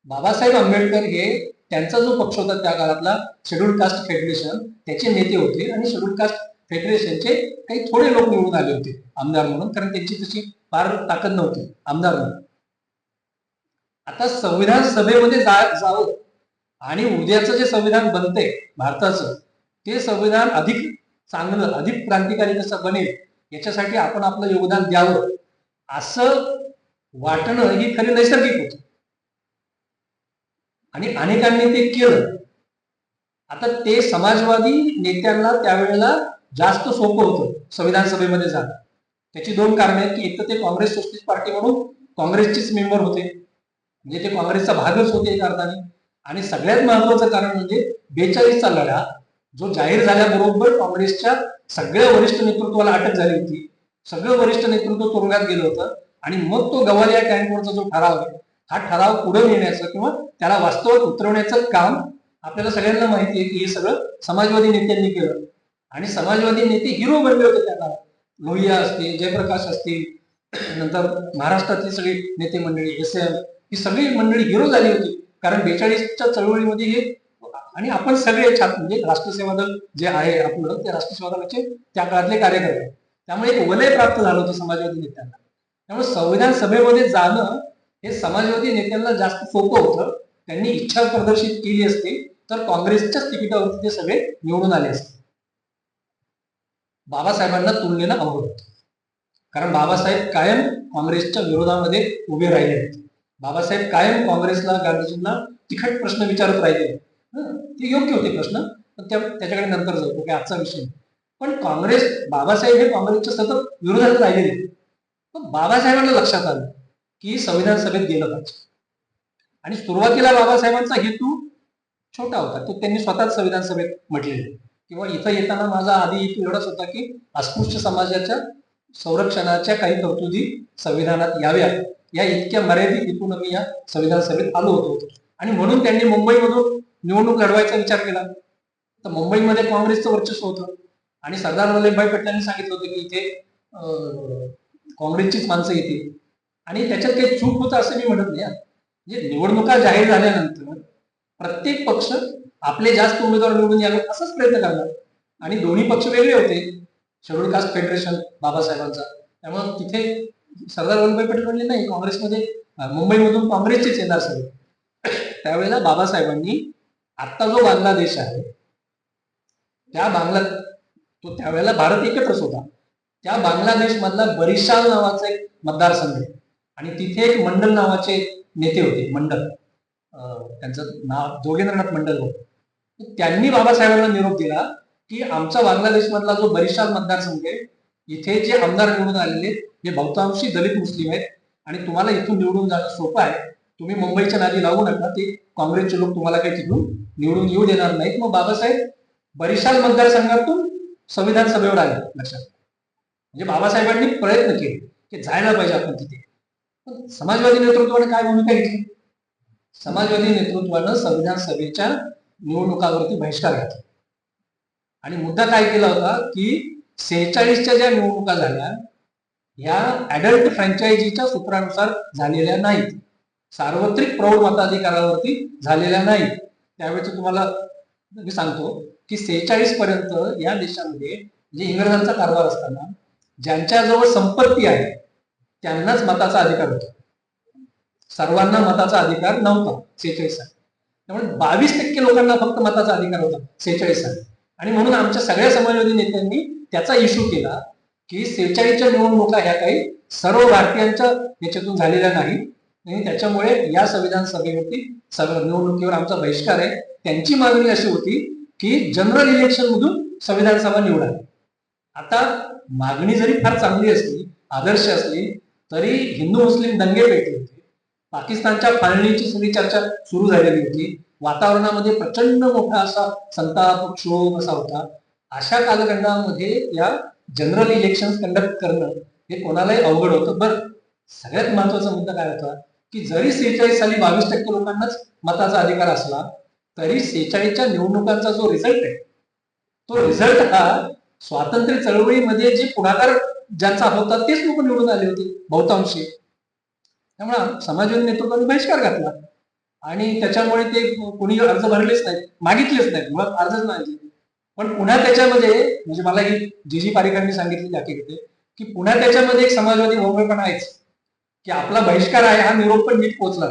बाबासाहेब आंबेडकर हे त्यांचा जो पक्ष होता त्या काळातला शेड्यूल्ड कास्ट फेडरेशन, त्याचे नेते होते आणि शेड्यूल्ड कास्ट फेडरेशनचे काही थोडे लोक निवडून आले होते आमदार म्हणून, कारण त्यांची तशी फार ताकद नव्हती आमदार म्हणून. आता संविधान सभेमध्ये जावं आणि उद्याचं जे संविधान बनतंय भारताचं, ते संविधान अधिक चांगलं, अधिक क्रांतिकारी कसं बनेल याच्यासाठी आपण आपलं योगदान द्यावं असं वाटणं ही खरी नैसर्गिक होतं आणि अनेकांनी ते केलं. आता ते समाजवादी नेत्यांना त्यावेळेला जास्त सोपं होतं संविधान सभेमध्ये जाणं. त्याची 2 कारणं आहेत की एक तर ते काँग्रेस सोशलिस्ट पार्टी म्हणून काँग्रेसचेच मेंबर होते, म्हणजे ते काँग्रेसचा भागच होते एका अर्थाने, आणि सगळ्यात महत्वाचं कारण म्हणजे 42चा लढा जो जाहीर झाल्याबरोबर काँग्रेसच्या सगळ्या वरिष्ठ नेतृत्वाला अटक झाली होती, सगळं वरिष्ठ नेतृत्व तुरुंगात गेलं होतं, आणि मग तो गवालिया टँकवरचा जो ठराव आहे, हा ठराव पुढे नेण्याचं किंवा त्याला वास्तवात उतरवण्याचं काम आपल्याला सगळ्यांना माहिती आहे की हे सगळं समाजवादी नेत्यांनी केलं. आणि समाजवादी नेते हिरो बनले होते त्या काळात. लोहिया असतील, जयप्रकाश असतील, नंतर महाराष्ट्रातली सगळी नेते मंडळी, SM, ही सगळी मंडळी हिरो झाली होती, कारण 42च्या चळवळीमध्ये हे, आणि आपण सगळे म्हणजे राष्ट्रसेवा दल जे आहे आपलं, ते राष्ट्रसेवा दलाचे त्या काळातले कार्यकर्ते, त्यामुळे एक वलय प्राप्त झालं होतं समाजवादी नेत्यांना. त्यामुळे संविधान सभेमध्ये जाणं हे समाजवादी नेत्यांना जास्त सोपं होतं. त्यांनी इच्छा प्रदर्शित केली असते तर काँग्रेसच्याच तिकिटावरती ते सगळे निवडून आले असते. बाबासाहेबांना तुलनेनं अवघड होतं, कारण बाबासाहेब कायम काँग्रेसच्या विरोधामध्ये उभे राहिले होते. बाबासाहेब कायम काँग्रेसला, गांधीजींना तिखट प्रश्न विचारत राहिले. ते योग्य होते प्रश्न, पण त्याच्याकडे नंतर जाऊ, की आजचा विषय. पण बाबासाहेब हे काँग्रेसच्या सतत विरोधात राहिलेले. पण बाबासाहेबांना लक्षात आलं की संविधान सभेत गेलं पाहिजे, आणि सुरुवातीला बाबासाहेबांचा हेतू छोटा होता, तो त्यांनी स्वतःच संविधान सभेत म्हटलेले, किंवा इथं येताना माझा आधी हेतू एवढाच होता की अस्पृश्य समाजाच्या संरक्षणाच्या काही तरतुदी संविधानात याव्या, या इतक्या मर्यादित हेतून मी या संविधान सभेत आलो होतो. आणि म्हणून त्यांनी मुंबईमधून निवडणूक लढवायचा विचार केला. तर मुंबईमध्ये काँग्रेसचं वर्चस्व होतं, आणि सरदार वल्लभभाई पटेलांनी सांगितलं होतं की इथे काँग्रेसचीच माणसं येतील, आणि त्याच्यात काही चूक होतं असं मी म्हणत नाही. म्हणजे निवडणुका जाहीर झाल्यानंतर प्रत्येक पक्ष आपले जास्त उमेदवार निवडून यावे असाच प्रयत्न करणार, आणि दोन्ही पक्ष वेगळे होते. शेड्यूल्ड कास्ट फेडरेशन बाबासाहेबांचा, त्यामुळे तिथे सरदार वल्लभभाई पटेल म्हणले नाही, काँग्रेसमध्ये मुंबईमधून काँग्रेसचेच येणार सगळे. त्यावेळेला बाबासाहेबांनी आता जो बांगलादेश आहे त्या तो त्यावेळेला भारत एकत्रच होता, त्या बांगलादेश मधला बरिशाल नावाचा एक मतदारसंघ आहे, आणि तिथे एक मंडल नावाचे नेते होते, मंडल, त्यांचं नाव जोगेंद्रनाथ मंडल होतं. त्यांनी बाबासाहेबांना निरोप दिला की आमचा बांगलादेश मधला जो बरिशाल मतदारसंघ आहे, इथे जे आमदार निवडून आलेले हे बहुतांशी दलित मुस्लिम आहेत, आणि तुम्हाला इथून निवडून जाणं सोपं आहे, तुम्ही मुंबईच्या नादी लागू नका, ते काँग्रेसचे लोक तुम्हाला काही तिथून निवडून येऊ देणार नाहीत. मग बाबासाहेब बरिशाल मतदारसंघातून संविधान सभेवर आले. लक्षात, म्हणजे बाबासाहेबांनी प्रयत्न केले की जायला पाहिजे आपण तिथे. पण समाजवादी नेतृत्वाने काय भूमिका घेतली? समाजवादी नेतृत्वानं संविधान सभेच्या निवडणुकावरती बहिष्कार घातला, आणि मुद्दा काय केला होता की 46च्या ज्या निवडणुका झाल्या ह्या ऍडल्ट फ्रँचायझीच्या सूत्रानुसार झालेल्या नाहीत, सार्वत्रिक प्रौढ मताधिकारावरती झालेल्या नाहीत. त्यावेळेस तुम्हाला मी सांगतो की 46 पर्यंत या देशामध्ये जे इंग्रजांचा कारभार असताना ज्यांच्याजवळ संपत्ती आहे त्यांनाच मताचा अधिकार होता. सर्वांना मताचा अधिकार नव्हता 46 साली. त्यामुळे 22% लोकांना फक्त मताचा अधिकार होता 46 साली. आणि म्हणून आमच्या सगळ्या समाजवादी नेत्यांनी त्याचा इश्यू केला की 46च्या निवडणुका ह्या काही सर्व भारतीयांच्या याच्यातून झालेल्या नाही आणि त्याच्यामुळे या संविधान सभेवरती निवडणुकीवर आमचा बहिष्कार आहे. त्यांची मागणी अशी होती की जनरल इलेक्शन मधून संविधान सभा निवडावी. आता मागणी जरी फार चांगली असली, आदर्श असली, तरी हिंदू मुस्लिम दंगे पेटले होते. पाकिस्तानच्या फाळणीची सगळी चर्चा सुरू झालेली होती. वातावरणामध्ये प्रचंड मोठा असा संताप क्षोभ असा होता. अशा कालखंडामध्ये या जनरल इलेक्शन कंडक्ट करणं हे कोणालाही अवघड होतं. बरं, सगळ्यात महत्वाचा मुद्दा काय होता की जरी 46 साली 22% लोकांनाच मताचा अधिकार असला तरी 46च्या निवडणुकांचा जो रिझल्ट आहे तो रिझल्ट हा स्वातंत्र्य चळवळीमध्ये जे पुढाकार ज्यांचा होता तेच लोक निवडून आले होते बहुतांशी. त्यामुळे समाजवादी नेतृत्वाने बहिष्कार घातला आणि त्याच्यामुळे ते कोणी अर्ज भरलेच नाहीत, मागितलेच नाहीत, मुळात अर्जच नाही. पण पुन्हा त्याच्यामध्ये म्हणजे मला ही जी पारिकांनी सांगितलेली हकीकत आहे की पुन्हा त्याच्यामध्ये एक समाजवादी भोंगळपणा आहेच की आपला बहिष्कार आहे हा निरोप पण नीट पोहोचला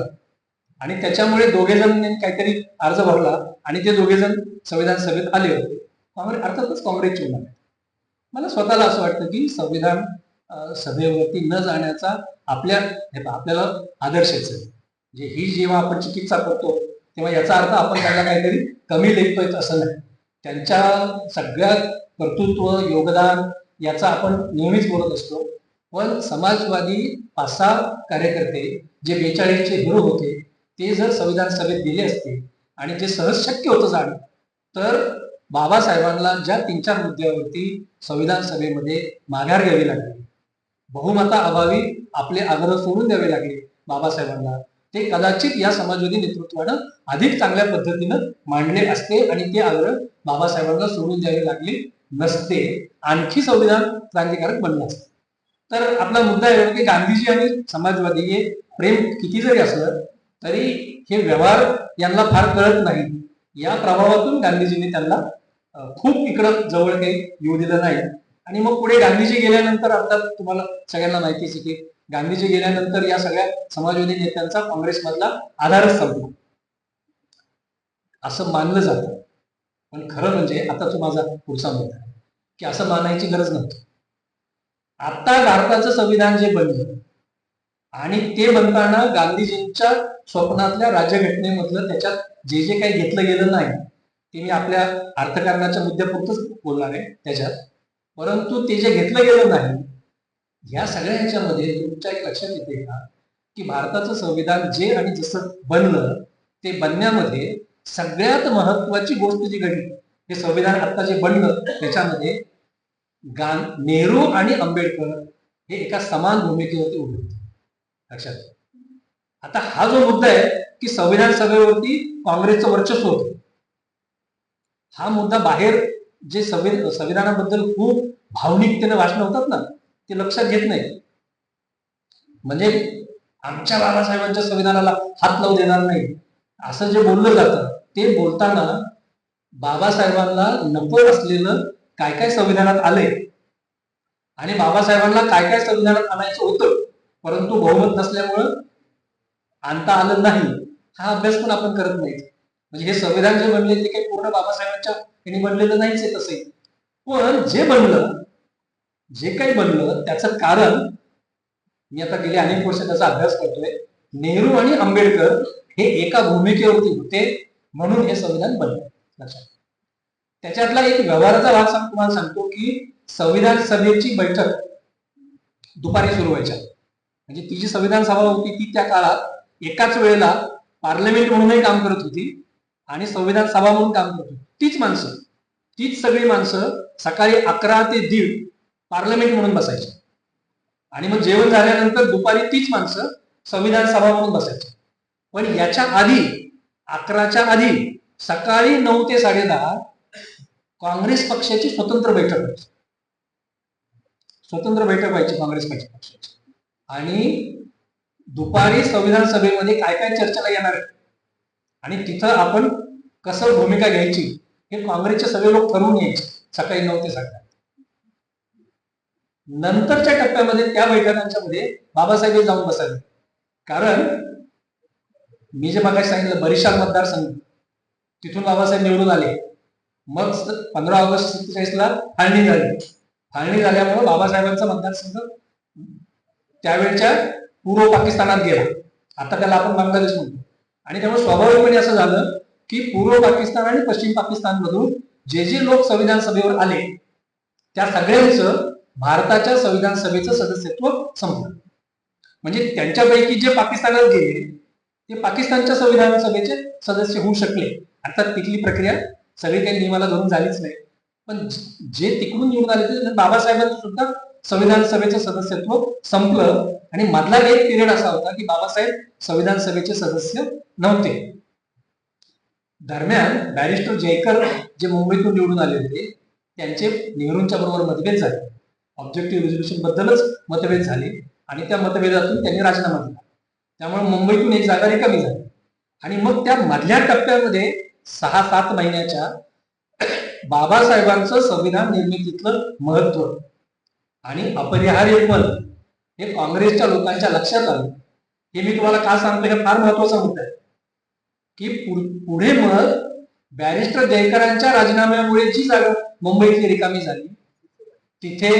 आणि त्याच्यामुळे दोघे जण काहीतरी अर्ज भरला आणि ते दोघे जण संविधान सभेत आले होते. अर्थातच काँग्रेसचे उमेदवार. मला स्वतःला असं वाटतं की संविधान सभेवरती न जाण्याचा आपल्याला आदर्शच आहे. म्हणजे ही जेव्हा आपण चिकित्सा करतो तेव्हा याचा अर्थ आपण त्यांना काहीतरी कमी लेखतोय असं नाही. त्यांच्या सगळ्या कर्तृत्व योगदान याचा आपण नेहमीच बोलत असतो. पण समाजवादी 5-6 कार्यकर्ते जे 42चे हिरो होते ते जर संविधान सभेत गेले असते आणि ते सहज शक्य होतं जाणं तर बाबासाहेबांना ज्या 3-4 मुद्द्यावरती संविधान सभेमध्ये माघार घ्यावी लागली, बहुमता अभावी आपले आग्रह सोडून द्यावे लागले बाबासाहेबांना, ते कदाचित या समाजवादी नेतृत्वानं अधिक चांगल्या पद्धतीनं मांडले असते आणि ते आग्रह बाबासाहेबांना सोडून द्यावे लागले नसते, आणखी संविधान क्रांतिकारक बनलं असतं. तर आपला मुद्दा आहे की गांधीजी आणि समाजवादी हे प्रेम किती जरी असलं तरी हे व्यवहार यांना फार कळत नाही. या प्रभावातून गांधीजींनी त्यांना खूप इकडं जवळ काही येऊ दिलं नाही. आणि मग पुढे गांधीजी गेल्यानंतर अर्थात तुम्हाला सगळ्यांना माहितीच आहे की गांधीजी गेल्यानंतर या सगळ्या समाजवादी नेत्यांचा काँग्रेसमधला आधारच संपला असं मानलं जातं. पण खरं म्हणजे आता तो माझा पुढचा मुद्दा आहे की असं मानायची गरज नव्हती. आता भारताचं संविधान जे बनलं आणि ते बनताना गांधीजींच्या स्वप्नातल्या राज्यघटनेमधलं त्याच्यात जे जे काही घेतलं गेलं नाही ते मी आपल्या अर्थकारणाच्या मुद्द्यापुरतच बोलणार आहे त्याच्यात. परंतु ते जे घेतलं गेलं नाही या सगळ्या ह्याच्यामध्ये तुमच्या एक लक्षात येते का की भारताचं संविधान जे आणि जसं बनलं ते बनण्यामध्ये सगळ्यात महत्वाची गोष्ट जी घडली हे संविधान आता जे बनलं त्याच्यामध्ये नेहरू आणि आंबेडकर हे एका समान भूमिकेवरती उभे होते. लक्षात. आता हा जो मुद्दा आहे की संविधान सभेवरती काँग्रेसचं वर्चस्व होतं, हा मुद्दा बाहेर जे संविधानाबद्दल खूप भावनिकतेने भाषण होतात ना ते लक्षात घेत नाही. म्हणजे आमच्या बाबासाहेबांच्या संविधानाला हात लावू देणार नाही असं जे बोललं जातं ते बोलताना बाबासाहेबांना नको असलेलं काय काय संविधानात आलंय आणि बाबासाहेबांना काय काय संविधानात आणायचं होतं परंतु बहुमत नसल्यामुळं आणता आलं नाही हा अभ्यास पण आपण करत नाही. म्हणजे हे संविधान जे बनले ते काही पूर्ण बाबासाहेबांच्या यांनी बनलेलं नाहीच आहे तसंही. पण जे बनलं जे काही बनलं त्याचं कारण मी आता गेले अनेक वर्ष त्याचा अभ्यास करतोय. नेहरू आणि आंबेडकर हे एका भूमिकेवरती होते म्हणून हे संविधान बनलं. लक्षात. त्याच्यातला एक व्यवहाराचा भाग तुम्हाला सांगतो की संविधान सभेची बैठक दुपारी सुरू व्हायच्या. म्हणजे ती जी संविधान सभा होती ती त्या काळात एकाच वेळेला पार्लमेंट म्हणूनही काम करत होती आणि संविधान सभा म्हणून काम करत होती. तीच सगळी माणसं सकाळी 11 ते 1:30 पार्लमेंट म्हणून बसायची आणि मग जेवण झाल्यानंतर दुपारी तीच माणसं संविधान सभा म्हणून बसायची. पण याच्या आधी 11च्या आधी सकाळी 9 ते 10:30 काँग्रेस पक्षाची स्वतंत्र बैठक व्हायची काँग्रेस पक्षाची. आणि दुपारी संविधान सभेमध्ये काय काय चर्चेला येणार आहे आणि तिथं आपण कसं भूमिका घ्यायची हे काँग्रेसचे सगळे लोक ठरवून यायचे सकाळी 9 ते 10:30. नंतरच्या टप्प्यामध्ये त्या बैठकांच्या मध्ये बाबासाहेब जाऊन बसायचे. कारण मी जे मागाशी सांगितलं बरिशाल मतदारसंघ, तिथून बाबासाहेब निवडून आले. मग 15 ऑगस्ट 47ला फाळणी झाली. फाळणी झाल्यामुळे बाबासाहेबांचा मतदारसंघ त्यावेळच्या पूर्व पाकिस्तानात गेला. आता त्याला आपण बांगलादेश म्हणतो. आणि त्यामुळे स्वाभाविकपणे असं झालं की पूर्व पाकिस्तान आणि पश्चिम पाकिस्तान मधून जे जे लोक संविधान सभेवर आले त्या सगळ्यांचं भारताच्या संविधान सभेचं सदस्यत्व संपलं. म्हणजे त्यांच्यापैकी जे पाकिस्तानात गेले ते पाकिस्तानच्या संविधान सभेचे सदस्य होऊ शकले. अर्थात तिथली प्रक्रिया सगळी काही नियमाला धरून झालीच नाही. पण जे तिकडून निवडून आले ते बाबासाहेबांचं सुद्धा संविधान सभेचं सदस्यत्व संपलं. आणि मधला एक पिरियड असा होता की बाबासाहेब संविधान सभेचे सदस्य नव्हते. दरम्यान बॅरिस्टर जयकर जे मुंबईतून निवडून आले होते त्यांचे नेहरूंच्या बरोबर मतभेद झाले. ऑब्जेक्टिव्ह रेझोल्युशन बद्दलच मतभेद झाले आणि त्या मतभेदातून त्यांनी राजीनामा दिला. त्यामुळे मुंबईतून एक जागा रिकामी झाली. आणि मग त्या मधल्या टप्प्यामध्ये 6-7 महिन्याच्या बाबासाहेबांचं संविधान निर्मितीतलं महत्व आणि अपरिहार्य पण हे काँग्रेसच्या लोकांच्या लक्षात आलं. हे मी तुम्हाला का सांगतो, हे फार महत्वाचा मुद्दा आहे की पुढे मग बॅरिस्टर जयकरांच्या राजीनाम्यामुळे जी जागा मुंबईतली रिकामी झाली तिथे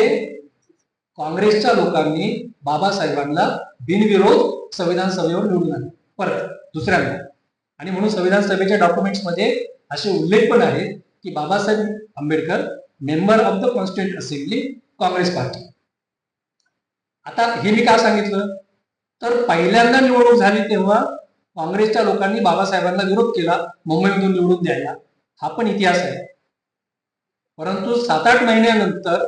काँग्रेसच्या लोकांनी बाबासाहेबांना बिनविरोध संविधान सभेवर निवडून आणले परत दुसऱ्यांदा. आणि म्हणून संविधान सभेच्या डॉक्युमेंट्स मध्ये असे उल्लेख पण आहेत की Babasaheb Ambedkar member of the constituent assembly Congress party. आता हे मी का सांगितलं तर पहिल्यांदा निवडणूक झाली तेव्हा काँग्रेसच्या लोकांनी बाबासाहेबांना विरोध केला मुंबईमधून निवडून द्यायला. हा पण इतिहास आहे. परंतु 7-8 महिन्यानंतर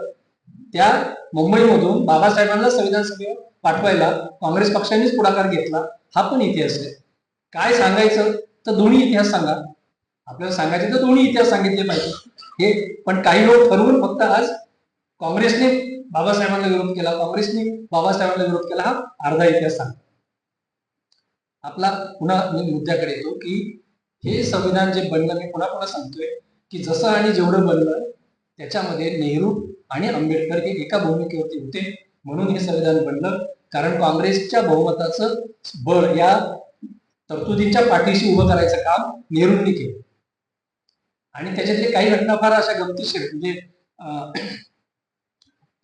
त्या मुंबईमधून बाबासाहेबांना संविधान सभेवर पाठवायला काँग्रेस पक्षानेच पुढाकार घेतला. हा पण इतिहास आहे. काय सांगायचं तर दोन्ही इतिहास सांगा. आपल्याला सांगायचे तर दोन्ही इतिहास सांगितले पाहिजे. हे पण काही लोक ठरवून फक्त आज काँग्रेसने बाबासाहेबांना विरोध केला, काँग्रेसने बाबासाहेबांना विरोध केला, हा अर्धा इतिहास सांगतो. आपला पुन्हा मी मुद्द्याकडे येतो की हे संविधान जे बनलं, मी पुन्हा सांगतोय की जसं आणि जेवढं बनलं त्याच्यामध्ये नेहरू आणि आंबेडकर हे एका भूमिकेवरती होते म्हणून हे संविधान बनलं. कारण काँग्रेसच्या बहुमताचं बळ या तरतुदींच्या पाठीशी उभं करायचं काम नेहरूंनी केलं. आणि त्याच्यातले काही घटना फार अशा गमतीशीर, म्हणजे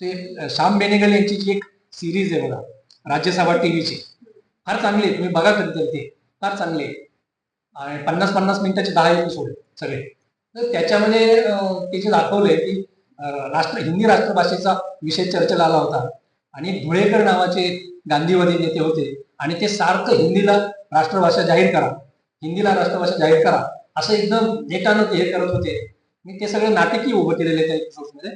ते श्याम बेनेगल यांची जी एक सिरीज आहे बघा राज्यसभा टीव्हीची, फार चांगली आहे, तुम्ही बघा कधीतरी, ते फार चांगले आणि 50-50 मिनिटाचे 10 एपिसोड सगळे. तर त्याच्यामध्ये ते जे दाखवलंय की हिंदी राष्ट्रभाषेचा विषय चर्चेला आला होता आणि धुळेकर नावाचे गांधीवादी नेते होते आणि ते सारखं हिंदीला राष्ट्रभाषा जाहीर करा, हिंदीला राष्ट्रभाषा जाहीर करा असं एकदम नेटानं ते हे करत होते. मी ते सगळं नाटकही उभं केलेले त्या एपिसोडमध्ये.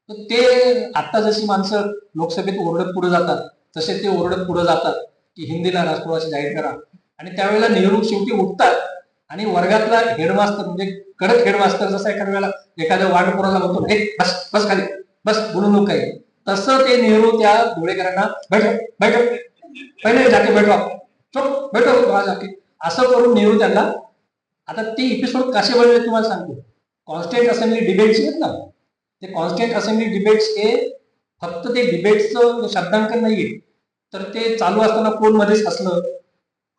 तर ते आता जशी माणसं लोकसभेत ओरडत पुढे जातात तसे ते ओरडत पुढे जातात की हिंदीला राष्ट्रभाषा जाहीर करा. आणि त्यावेळेला नेहरू शेवटी उठतात आणि वर्गातला हेडमास्तर, म्हणजे कडक हेडमास्तर जसा एखाद्या वेळेला एखाद्या वांडपुराला म्हणतो हे बस बस खाली बस बोलू नको काही, तसं ते नेहरू त्या धुळेकरांना बैठो बैठो पहिले जाके बैठो चुप बैठो वहां जाके असं करून नेहरू त्यांना. आता ते एपिसोड कसे बनले तुम्हाला सांगतो. कॉन्स्टिट्यूंट असेंब्ली डिबेट्स आहेत ना, ते कॉन्स्टिट्यूंट असेंब्ली डिबेट्स हे फक्त ते डिबेट्सचं शब्दांकन नाहीये, तर ते चालू असताना कोण मध्येच हसलं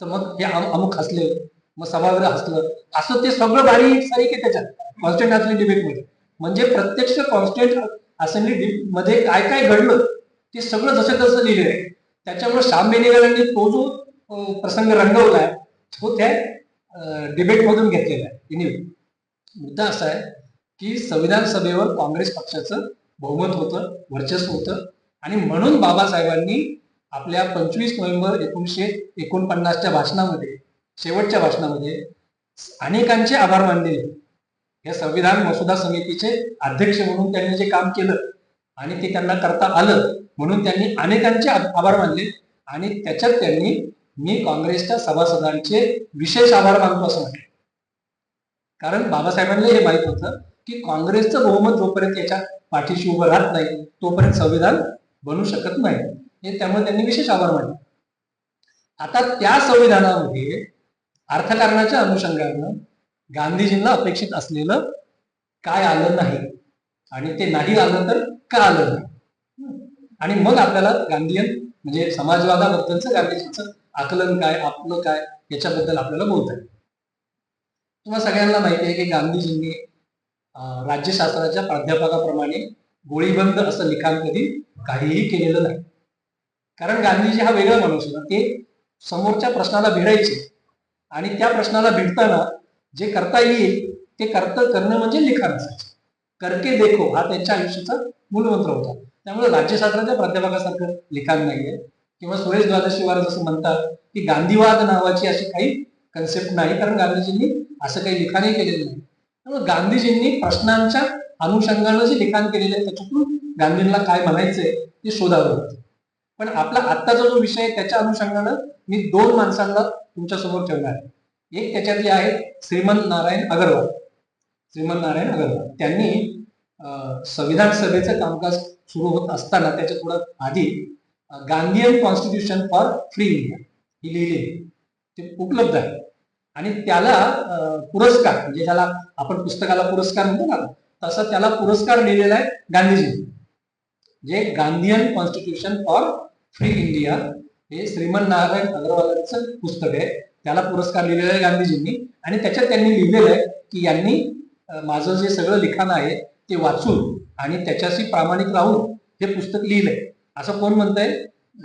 तर मग हे अमुक हसले, मग सभागृह हसलं, असं ते सगळं बारीक सारीक आहे त्याच्यात कॉन्स्टिट्यूंट असेंब्ली डिबेटमध्ये. म्हणजे प्रत्यक्ष कॉन्स्टिट्यूंट असेंब्ली मध्ये काय काय घडलं ते सगळं जसं तसं लिहिलेलं आहे. त्याच्यामुळे श्याम बेनेगलांनी तो जो प्रसंग रंगवलाय तो त्या डिबेट मधून घेतलेला आहे. एनिवे मुद्दा असा आहे की संविधान सभेवर काँग्रेस पक्षाचं बहुमत होतं, वर्चस्व होतं आणि म्हणून बाबासाहेबांनी आपल्या 25 नोव्हेंबर 1949च्या भाषणामध्ये, शेवटच्या भाषणामध्ये अनेकांचे आभार मानले. या संविधान मसुदा समितीचे अध्यक्ष म्हणून त्यांनी जे काम केलं आणि ते त्यांना करता आलं म्हणून त्यांनी अनेकांचे आभार मानले. आणि त्याच्यात त्यांनी मी काँग्रेसच्या सभासदांचे विशेष आभार मानतो असं म्हटलं. कारण बाबासाहेबांना हे माहित होतं की काँग्रेसचं बहुमत जोपर्यंत याच्या पाठीशी उभं राहत नाही तोपर्यंत संविधान बनू शकत नाही, हे त्यामुळे त्यांनी विशेष आभार मानले. आता त्या संविधानामध्ये अर्थकारणाच्या अनुषंगानं गांधीजींना अपेक्षित असलेलं काय आलं नाही आणि ते नाही आलं तर का आलं नाही. आणि मग आपल्याला गांधीयन म्हणजे समाजवादाबद्दलचं गांधीजींचं आकलन काय, आपलं काय, याच्याबद्दल आपल्याला बोलता येईल. तुम्हाला सगळ्यांना माहिती आहे की गांधीजींनी राज्यशास्त्राच्या प्राध्यापकाप्रमाणे गोळीबंद असं लिखाण कधी काहीही केलेलं नाही. कारण गांधीजी हा वेगळा माणूस होता. ते समोरच्या प्रश्नाला भिडायचे आणि त्या प्रश्नाला भिडताना जे करता येईल ते करणं म्हणजे लिखाण असायचं. करके देखो हा त्यांच्या आयुष्याचा मूलमंत्र होता. त्यामुळे राज्यशास्त्राच्या प्राध्यापकासारखं लिखाण नाहीये. किंवा सुरेश द्वादशीवार जसं म्हणतात की गांधीवाद नावाची अशी काही कन्सेप्ट नाही, कारण गांधीजींनी असं काही लिखाणही केलेलं नाही. त्यामुळे गांधीजींनी प्रश्नांच्या अनुषंगानं जे लिखाण केलेलं आहे त्याच्यातून गांधींना काय म्हणायचंय ते शोधावं होतं. पण आपला आत्ताचा जो विषय आहे त्याच्या अनुषंगानं मी दोन माणसांना तुमच्या समोर ठेवणार आहे. एक त्याच्यातले आहेत श्रीमंत नारायण अगरवाल. श्रीमंत नारायण अगरवाल त्यांनी संविधान सभेचं कामकाज सुरू होत असताना त्याच्या थोडं आधी Gandhian constitution for free India ही लिहिली, ते उपलब्ध आहे. आणि त्याला पुरस्कार म्हणजे ज्याला आपण पुस्तकाला पुरस्कार म्हणतो ना, तसा त्याला पुरस्कार लिहिलेला आहे गांधीजी. जे Gandhian constitution for free India हे श्रीमंत नारायण अगरवालांचं पुस्तक आहे. त्याला पुरस्कार लिहिलेला आहे गांधीजींनी. आणि त्याच्यात त्यांनी लिहिलेलं आहे की यांनी माझं जे सगळं लिखाण आहे ते वाचून आणि त्याच्याशी प्रामाणिक राहून हे पुस्तक लिहिलंय. असं कोण म्हणतंय?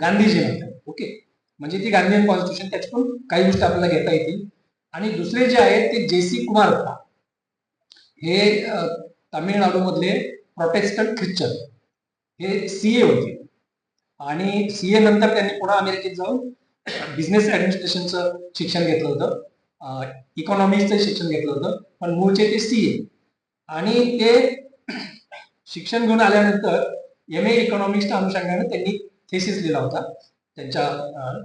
गांधीजी म्हणताय. ओके, म्हणजे ती गांधीयन कॉन्स्टिट्यूशन, त्याच्यातून काही गोष्टी आपल्याला घेता येतील. आणि दुसरे जे आहेत ते JC कुमारप्पा, हे तामिळनाडूमधले प्रोटेस्टंट ख्रिश्चन, हे CA होते. आणि CA नंतर त्यांनी पुन्हा अमेरिकेत जाऊन बिझनेस ऍडमिनिस्ट्रेशनचं शिक्षण घेतलं होतं, इकॉनॉमिक्सचं शिक्षण घेतलं होतं, पण मूळचे ते CA. आणि ते शिक्षण घेऊन आल्यानंतर MA इकॉनॉमिक्सच्या अनुषंगाने त्यांनी थेसिस लिहिला होता. त्यांच्या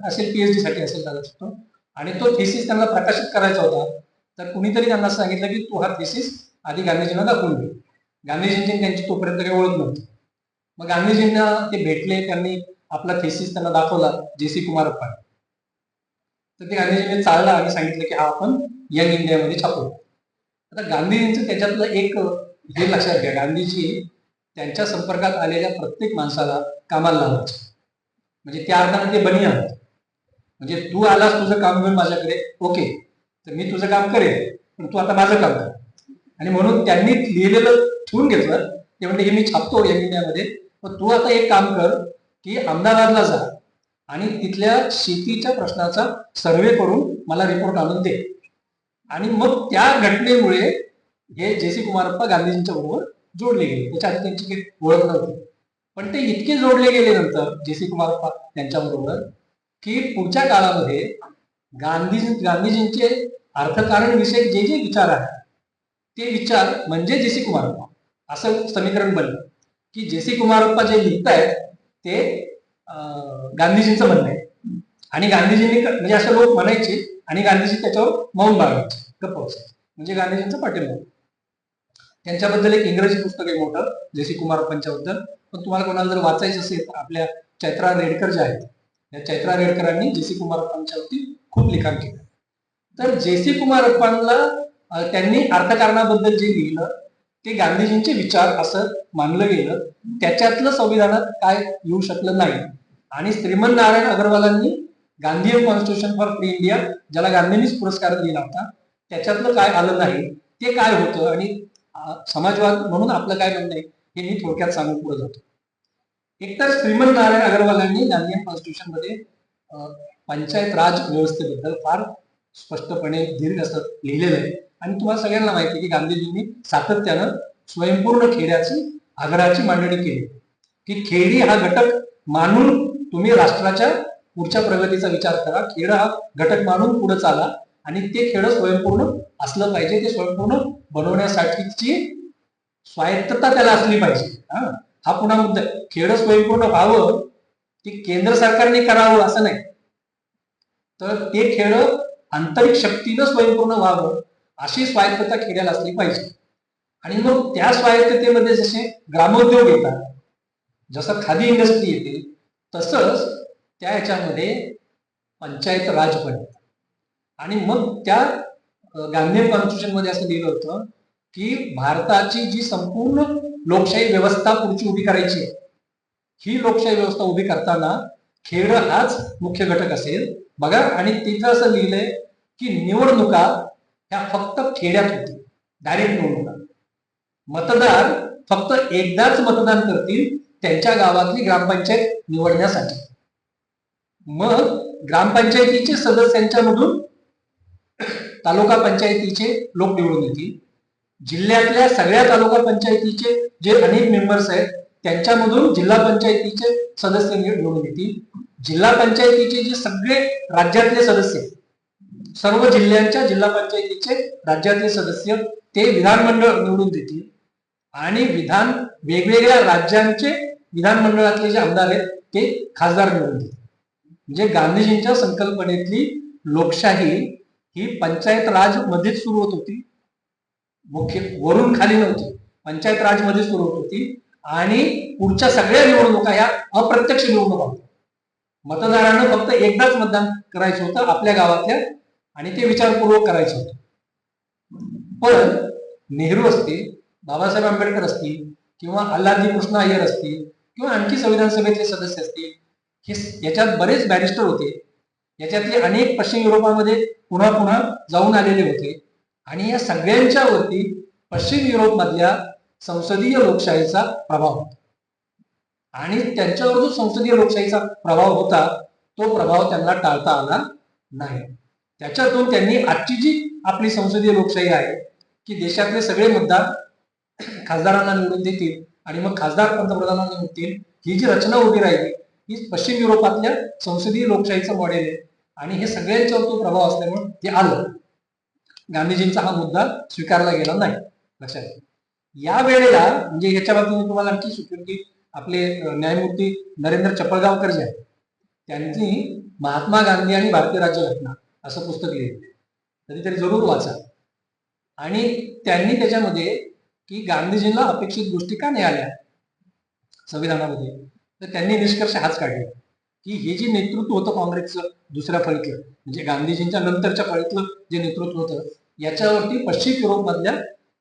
असेल PhD साठी असेल कदाचित. आणि तो थेसिस त्यांना प्रकाशित करायचा होता. तर कुणीतरी त्यांना सांगितलं की तू हा थेसिस आधी गांधीजींना दाखवून दे. गांधीजींची त्यांची तोपर्यंत काही ओळख नव्हती. मग गांधीजींना ते भेटले, त्यांनी आपला थेसिस त्यांना दाखवला JC कुमारप्पा. तर ते गांधीजींनी चालला आणि सांगितलं की हा आपण यंग इंडियामध्ये छापू. आता गांधीजींचं त्याच्यातलं एक हे लक्षात घ्या, गांधीजी त्यांच्या संपर्कात आलेल्या प्रत्येक माणसाला कामाला लावायचे. म्हणजे त्या अर्थाने ते बनिया होते. म्हणजे तू आलास तुझं काम घेऊन माझ्याकडे, ओके, तर मी तुझं काम करेन, पण तू आता माझं काम कर. आणि म्हणून त्यांनी लिहिलेलं ठेवून घेतलं. ते म्हणजे हे मी छापतो यंग इंडियामध्ये, पण तू आता एक काम कर की अहमदाबादला जा आणि तिथल्या शेतीच्या प्रश्नाचा सर्वे करून मला रिपोर्ट आणून दे. आणि मग त्या घटनेमुळे हे JC कुमारप्पा गांधीजींच्या बरोबर जोडले गेले. त्याच्या आधी त्यांची काही ओळख नव्हती, पण ते इतके जोडले गेले नंतर JC कुमारप्पा त्यांच्याबरोबर की पुढच्या काळामध्ये गांधीजींचे अर्थकारण विषयक जे जे विचार आहेत ते विचार म्हणजे JC कुमारप्पा, असं समीकरण बनलं की JC कुमारप्पा जे लिहितायत ते गांधीजींचं म्हणणं आहे. आणि गांधीजींनी म्हणजे असं लोक म्हणायचे आणि गांधीजी त्याच्यावर मौन बाळगायचे, गप्प बसायचे, म्हणजे गांधीजींचं पाठिंबा. त्यांच्याबद्दल एक इंग्रजी पुस्तक आहे मोठं JC कुमारप्पांच्या बद्दल. पण तुम्हाला कोणाला जर वाचायचं असेल तर आपल्या चैत्रा रेडकर ज्या आहेत, या चैत्रा रेडकरांनी JC कुमारप्पांच्यावरती खूप लिखाण केलं. तर JC कुमारप्पांना त्यांनी अर्थकारणाबद्दल जे लिहिलं ते गांधीजींचे विचार असं मानलं गेलं. त्याच्यातलं संविधानात काय येऊ शकलं नाही. आणि श्रीमंत नारायण अगरवालांनी Gandhian constitution for free India, ज्याला गांधींनीच पुरस्कार दिला होता, त्याच्यातलं काय आलं नाही, ते काय होतं आणि समाजवाद म्हणून आपलं काय म्हणणं आहे हे मी थोडक्यात सांगून पुढे जातो. एकतर श्रीमंत नारायण अगरवालांनी गांधीयन कॉन्स्टिट्यूशन मध्ये पंचायत राज व्यवस्थेबद्दल फार स्पष्टपणे दीर्घ असं लिहिलेलं आहे. आणि तुम्हाला सगळ्यांना माहिती आहे की गांधीजींनी सातत्यानं स्वयंपूर्ण खेड्याची आग्रहाची मांडणी केली की खेडी हा घटक मानून तुम्ही राष्ट्राच्या पुढच्या प्रगतीचा विचार करा. खेड हा घटक मानून पुढे चाला आणि ते खेड स्वयंपूर्ण असलं पाहिजे. ते स्वयंपूर्ण बनवण्यासाठीची स्वायत्तता त्याला असली पाहिजे. हा पुन्हा मुद्दा. खेड स्वयंपूर्ण व्हावं की केंद्र सरकारने करावं असं नाही, तर ते खेड आंतरिक शक्तीनं स्वयंपूर्ण व्हावं अशी स्वायत्तता खेड्याला असली पाहिजे. आणि मग त्या स्वायत्ततेमध्ये जसे ग्रामोद्योग येतात, जसं खादी इंडस्ट्री येते, तसंच त्या ह्याच्यामध्ये पंचायत राज पण येतात. आणि मग त्या गांधीयन कॉन्स्टिट्यूशन मध्ये असं लिहिलं होतं की भारताची जी संपूर्ण लोकशाही व्यवस्था पुढची उभी करायची आहे, ही लोकशाही व्यवस्था उभी करताना खेळ हाच मुख्य घटक असेल बघा. आणि तिथं असं लिहिलंय की निवडणुका ह्या फक्त खेड्यात होतील, डायरेक्ट निवडणुका. मतदार फक्त एकदाच मतदान करतील त्यांच्या गावातली ग्रामपंचायत निवडण्यासाठी. मग ग्रामपंचायतीचे सदस्यांच्यामधून तालुका पंचायतीचे लोक निवडून येतील. जिल्ह्यातल्या सगळ्या तालुका पंचायतीचे जे अनेक मेंबर्स आहेत त्यांच्यामधून जिल्हा पंचायतीचे सदस्य निवडून येतील. जिल्हा पंचायतीचे जे सगळे राज्यातले सदस्य, सर्व जिल्ह्यांच्या जिल्हा पंचायतीचे राज्यातले सदस्य ते विधानमंडळ निवडून देतील. आणि वेगवेगळ्या राज्यांचे विधानमंडळातले जे आमदार आहेत ते खासदार निवडून देतील. म्हणजे गांधीजींच्या संकल्पनेतली लोकशाही ही पंचायत राज मध्येच सुरू होत होती, मुख्य वरून खाली नव्हती, पंचायत राज मध्ये सुरू होत होती. आणि पुढच्या सगळ्या निवडणुका या अप्रत्यक्ष निवडणुका होत्या. मतदारांना फक्त एकदाच मतदान करायचं होतं आपल्या गावातल्या, आणि ते विचारपूर्वक करायचं होतं. पण नेहरू असतील, बाबासाहेब आंबेडकर असतील, किंवा अल्लादी कृष्ण अय्यर असतील, किंवा आणखी संविधान सभेतले सदस्य असतील, हे याच्यात बरेच बॅरिस्टर होते. याच्यातले अनेक पश्चिम युरोपामध्ये पुन्हा पुन्हा जाऊन आलेले होते. आणि या सगळ्यांच्या वरती पश्चिम युरोप मधल्या संसदीय लोकशाहीचा प्रभाव होता. आणि त्यांच्यावर जो संसदीय लोकशाहीचा प्रभाव होता तो प्रभाव त्यांना टाळता आला नाही. त्याच्यातून त्यांनी आजची जी आपली संसदीय लोकशाही आहे की देशातले सगळे मतदार खासदारांना निवडून देतील आणि मग खासदार पंतप्रधानांना निवडतील, ही जी रचना उभी राहिली ही पश्चिम युरोपातल्या संसदीय लोकशाहीचं मॉडेल आहे. आणि हे सगळ्यांच्यावर तो प्रभाव असल्यामुळे ते आलं. गांधीजींचा हा मुद्दा स्वीकारला गेला नाही, लक्षात घ्या. या वेळेला म्हणजे याच्या बाबतीत मी तुम्हाला आणखी सुचवेन की आपले न्यायमूर्ती नरेंद्र चपळगावकर जे आहेत त्यांनी महात्मा गांधी आणि भारतीय राज्यघटना असं पुस्तक लिहिलं, कधीतरी जरूर वाचा. आणि त्यांनी त्याच्यामध्ये की गांधीजींना अपेक्षित गोष्टी का नाही आल्या संविधानामध्ये, तर त्यांनी निष्कर्ष हाच काढला की हे जे नेतृत्व होतं काँग्रेसचं दुसऱ्या फळीतलं, म्हणजे गांधीजींच्या नंतरच्या फळीतलं जे नेतृत्व होतं याच्यावरती पश्चिम युरोप मधल्या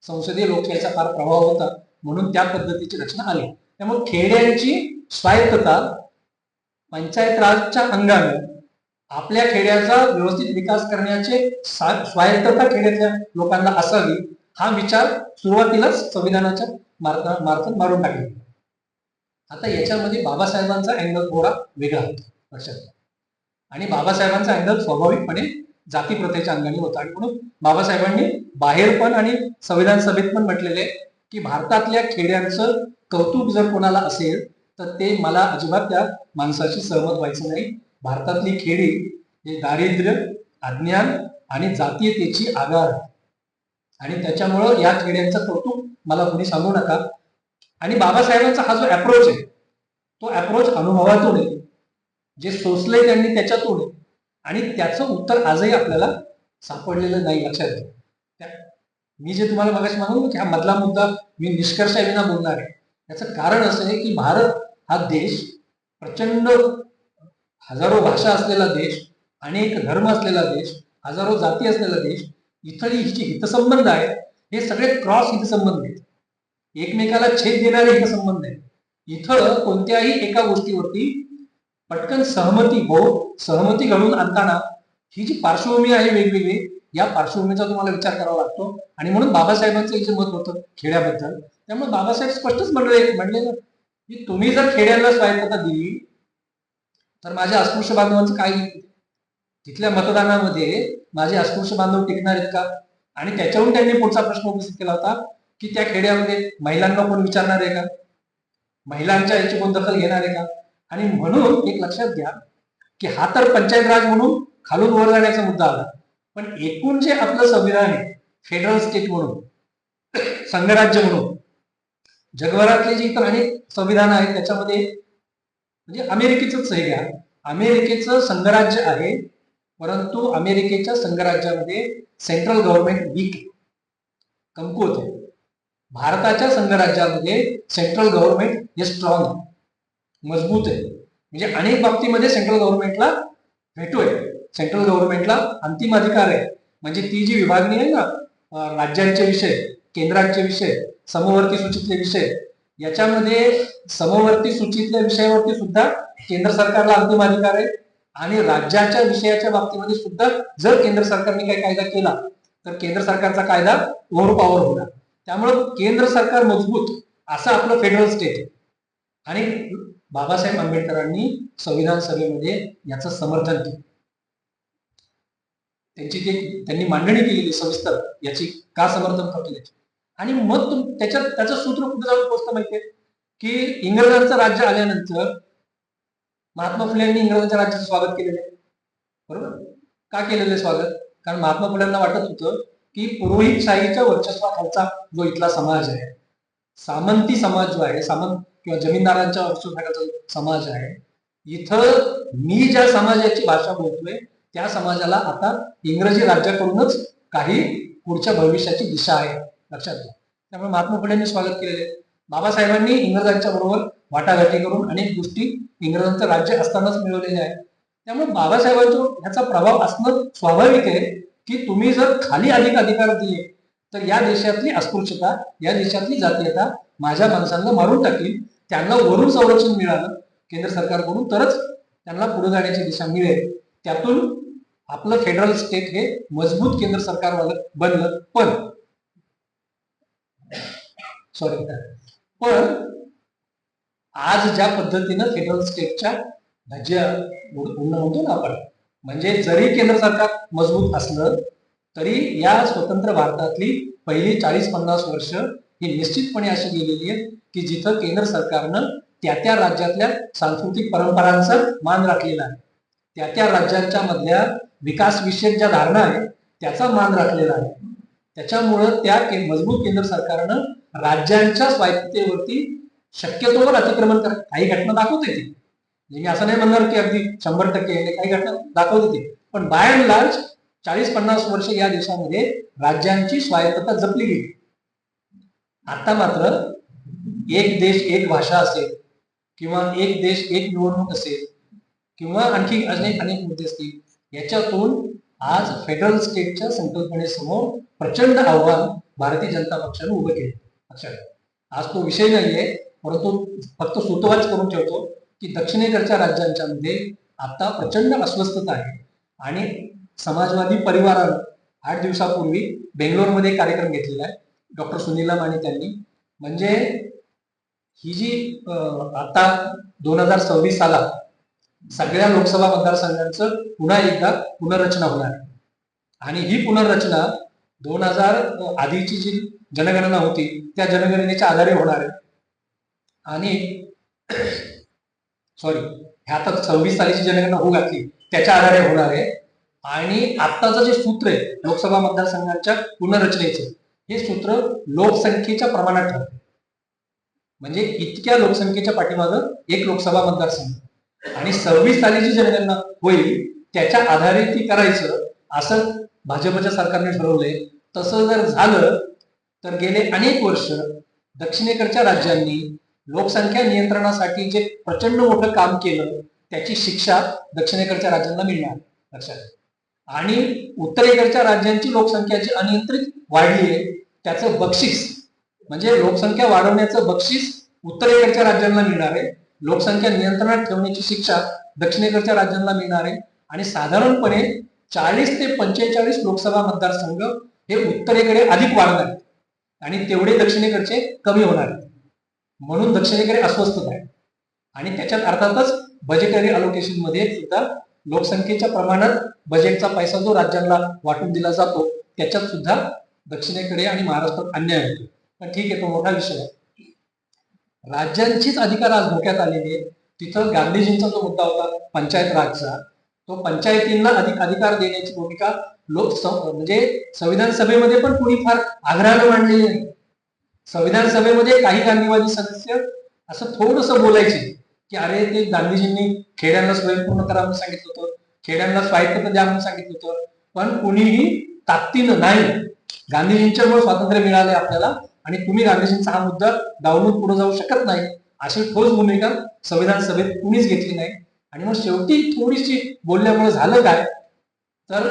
संसदीय लोकशाहीचा फार प्रभाव होता, म्हणून त्या पद्धतीची रचना आली. त्यामुळे खेड्यांची स्वायत्तता पंचायत राजच्या अंगाने आपल्या खेड्याचा व्यवस्थित विकास करण्याचे स्वायत्तता खेड्यातल्या लोकांना असावी हा विचार सुरुवातीलाच संविधानाच्या मार्फत मारून टाकला. आता याच्यामध्ये बाबासाहेबांचा अँगल थोडा वेगळा होता, लक्षात घ्या. आणि बाबासाहेबांचा अँगल स्वाभाविकपणे जाती प्रथेच्या अंगाने होता. आणि म्हणून बाबासाहेबांनी बाहेर पण आणि संविधान सभेत पण म्हटलेले की भारतातल्या खेड्यांचं कौतुक जर कोणाला असेल तर ते मला अजिबात त्या माणसाशी सहमत व्हायचं नाही. भारतातली खेडी हे दारिद्र्य, अज्ञान आणि जातीयतेची आगार आहे. आणि त्याच्यामुळं या खेड्यांचं कौतुक मला कोणी सांगू नका. आणि बाबासाहेबांचा हा जो अप्रोच आहे तो अप्रोच अनुभवातून आहे, जे सोसले त्यांनी त्याच्यातून आहे. आणि त्याचं उत्तर आजही आपल्याला सापडलेलं नाही, लक्षात घ्या. मी जे तुम्हाला मगाशी म्हणून की हा मधला मुद्दा मी निष्कर्षाविना बोलणार आहे, याचं कारण असं आहे की भारत हा देश प्रचंड हजारो भाषा असलेला देश, अनेक धर्म असलेला देश, हजारो जाती असलेला देश. इथली ही जी हितसंबंध आहेत हे सगळे क्रॉस हितसंबंध आहेत, एकमेकाला छेद देणारे हितसंबंध आहेत. इथं कोणत्याही एका गोष्टीवरती पटकन सहमती घडून आणताना ही जी पार्श्वभूमी आहे वेगवेगळी, या पार्श्वभूमीचा तुम्हाला विचार करावा लागतो. आणि म्हणून बाबासाहेबांचं जे मत होतं खेड्याबद्दल, त्यामुळे बाबासाहेब स्पष्टच म्हणले ना की तुम्ही जर खेड्यांना स्वायत्तता दिली तर माझ्या अस्पृश्य बांधवांचं काय होईल, तिथल्या मतदानामध्ये माझे अस्पृश्य बांधव टिकणार आहेत का. आणि त्याच्यावरून त्यांनी पुढचा प्रश्न उपस्थित केला होता की त्या खेड्यामध्ये महिलांना कोण विचारणार आहे का, महिलांच्या याची कोण दखल घेणार आहे का. आणि म्हणून एक लक्षात घ्या की हा तर पंचायत राज म्हणून खालून वर जाण्याचा मुद्दा आला, पण एकूण जे आपलं संविधान आहे फेडरल स्टेट म्हणून, संघराज्य म्हणून, जगभरातले जे इतर अनेक संविधान आहेत त्याच्यामध्ये म्हणजे अमेरिकेचंच हे घ्या, अमेरिकेचं संघराज्य आहे, परंतु अमेरिकेच्या संघराज्यामध्ये सेंट्रल गव्हर्नमेंट वीक कमकुवत आहे. भारताच्या संघराज्यामध्ये सेंट्रल गव्हर्नमेंट हे स्ट्रॉंग मजबूत आहे. म्हणजे अनेक बाबतीमध्ये सेंट्रल गव्हर्नमेंटला व्हेटो आहे, सेंट्रल गव्हर्नमेंटला अंतिम अधिकार आहे. म्हणजे ती जी विभागणी आहे ना राज्यांचे विषय, केंद्रांचे विषय, समवर्ती सूचीतले विषय, याच्यामध्ये समवर्ती सूचीतल्या विषयावरती सुद्धा केंद्र सरकारला अंतिम अधिकार आहे आणि राज्याच्या विषयाच्या बाबतीमध्ये सुद्धा जर केंद्र सरकारने काही कायदा केला तर केंद्र सरकारचा कायदा ओव्हर पॉवर होणार. त्यामुळं केंद्र सरकार मजबूत असं आपलं फेडरल स्टेट आहे. आणि बाबासाहेब आंबेडकरांनी संविधान सभेमध्ये याचं समर्थन केलं. त्यांनी मांडणी केलेली सविस्तर याची का समर्थन करतो याची. आणि मग त्याचं सूत्र कुठे जाऊन पोहोचतं माहितीये की इंग्रजांचं राज्य आल्यानंतर महात्मा फुले यांनी इंग्रजांच्या राज्याचं स्वागत केलेलं आहे. बरोबर का केलेलं आहे स्वागत? कारण महात्मा फुलेंना वाटत होतं की पुरोहितशाहीच्या वर्चस्वाखालचा जो इथला समाज आहे, सामंती समाज जो आहे, सामंत किंवा जमीनदारांच्या वर्चस्वाखालचा समाज आहे, इथं मी ज्या समाजाची भाषा बोलतोय त्या समाजाला आता इंग्रजी राज्याकडूनच काही पुढच्या भविष्याची दिशा आहे, लक्षात घ्या. त्यामुळे महात्मा फुलेंनी स्वागत केलेले. बाबासाहेबांनी इंग्रजांच्या बरोबर वाटाघाटी करून अनेक गोष्टी इंग्रजांचं राज्य असतानाच मिळवलेल्या आहेत. त्यामुळे बाबासाहेबांचा ह्याचा प्रभाव असणं स्वाभाविक आहे की तुम्ही जर खाली अधिक अधिकार दिले तर या देशातली अस्पृश्यता, या देशातली जातीयता माझ्या माणसांना मारून टाकील. त्यांना वरून संरक्षण मिळालं केंद्र सरकारकडून तरच त्यांना पुढे जाण्याची दिशा मिळेल. त्यातून आपलं फेडरल स्टेट हे मजबूत केंद्र सरकार बनलं. पण आज ज्या पद्धतीनं फेडरल स्टेटच्या धज्या उडणं म्हणतो ना आपण, म्हणजे जरी केंद्र सरकार मजबूत असलं तरी या स्वतंत्र भारतातली पहिली 40-50 वर्ष ही निश्चितपणे अशी गेलेली आहेत की जिथं केंद्र सरकारनं त्या राज्यातल्या सांस्कृतिक परंपरांचा मान राखलेला आहे, त्या राज्यांच्या मधल्या विकास विषयक ज्या धारणा आहेत त्याचा मान राखलेला आहे. त्याच्यामुळं त्या मजबूत केंद्र सरकारनं राज्यांच्या स्वायत्ततेवरती शक्यतोवर अतिक्रमण करत काही घटना दाखवते ती. मी असं नाही म्हणणार की अगदी 100% काही घटना दाखवते ती, पण बाय अँड लार्ज 40-50 वर्ष या देशामध्ये राज्यांची स्वायत्तता जपली गेली. आता मात्र एक देश एक भाषा असेल किंवा एक देश एक निवडणूक असेल किंवा आणखी अनेक मुद्दे असतील, याच्यातून आज फेडरल स्टेटच्या संकल्पनेसमोर प्रचंड आव्हान भारतीय जनता पक्षाने उभं केलं. आज तो विषय नाहीये, परंतु फक्त सूतवाच करून ठेवतो की दक्षिणेकडच्या राज्यांच्या मध्ये आता प्रचंड अस्वस्थता आहे. आणि समाजवादी परिवारानं 8 दिवसापूर्वी बेंगलोरमध्ये कार्यक्रम घेतलेला आहे डॉक्टर सुनीलम आणि त्यांनी. म्हणजे ही जी आता 2026 साला सगळ्या लोकसभा मतदारसंघांचं पुन्हा एकदा पुनर्रचना होणार आहे. आणि ही पुनर्रचना 2000 आधीची जी जनगणना होती त्या जनगणनेच्या आधारे होणार आहे. आणि ह्या आता 26 सालीची जनगणना होऊ घातली त्याच्या आधारे होणार आहे. आणि आत्ताचं जे सूत्र आहे लोकसभा मतदारसंघांच्या पुनर्रचनेचं, हे सूत्र लोकसंख्येच्या प्रमाणात ठरते. म्हणजे इतक्या लोकसंख्येच्या पाठीमागं एक लोकसभा मतदारसंघ आणि 26 साली जी जनगणना होईल त्याच्या आधारे ती करायचं असं भाजपच्या सरकारने ठरवलंय. तसं जर झालं तर गेले अनेक वर्ष दक्षिणेकडच्या राज्यांनी लोकसंख्या नियंत्रणासाठी जे प्रचंड मोठं काम केलं त्याची शिक्षा दक्षिणेकडच्या राज्यांना मिळणार, लक्षात. आणि उत्तरेकडच्या राज्यांची लोकसंख्या जी अनियंत्रित वाढली आहे त्याचं बक्षीस, म्हणजे लोकसंख्या वाढवण्याचं बक्षीस उत्तरेकडच्या राज्यांना मिळणार आहे, लोकसंख्या नियंत्रणात ठेवण्याची शिक्षा दक्षिणेकडच्या राज्यांना मिळणार आहे. आणि साधारणपणे 40 ते 45 लोकसभा मतदारसंघ हे उत्तरेकडे अधिक वाढणार आहेत आणि तेवढे दक्षिणेकडचे कमी होणार आहेत. म्हणून दक्षिणेकडे अस्वस्थता आहे. आणि त्याच्यात अर्थातच बजेटरी अलोकेशन मध्ये सुद्धा लोकसंख्येच्या प्रमाणात बजेटचा पैसा जो राज्यांना वाटून दिला जातो त्याच्यात सुद्धा दक्षिणेकडे आणि महाराष्ट्रात अन्याय होतो. पण ठीक आहे, तो मोठा विषय आहे. राज्यांचीच अधिकार आज धोक्यात आलेले आहेत. तिथं गांधीजींचा जो मुद्दा होता पंचायत राजचा, तो पंचायतींना अधिक अधिकार देण्याची भूमिका म्हणजे संविधान सभेमध्ये पण कोणी फार आग्रहानं मांडलेली नाही. संविधान सभेमध्ये काही गांधीवादी सदस्य असं थोडस बोलायचे की अरे ते गांधीजींनी खेड्यांना स्वयंपूर्ण करा म्हणून सांगितलं होतं, खेड्यांना स्वायत्तता द्या म्हणून सांगितलं होतं, पण कुणीही ताकदीनं नाही, गांधीजींच्यामुळे स्वातंत्र्य मिळाले आपल्याला आणि तुम्ही गांधीजींचा हा मुद्दा डावलून पुढे जाऊ शकत नाही अशी ठोस भूमिका संविधान सभेत कुणीच घेतली नाही. आणि मग शेवटी थोडीशी बोलल्यामुळे झालं काय, तर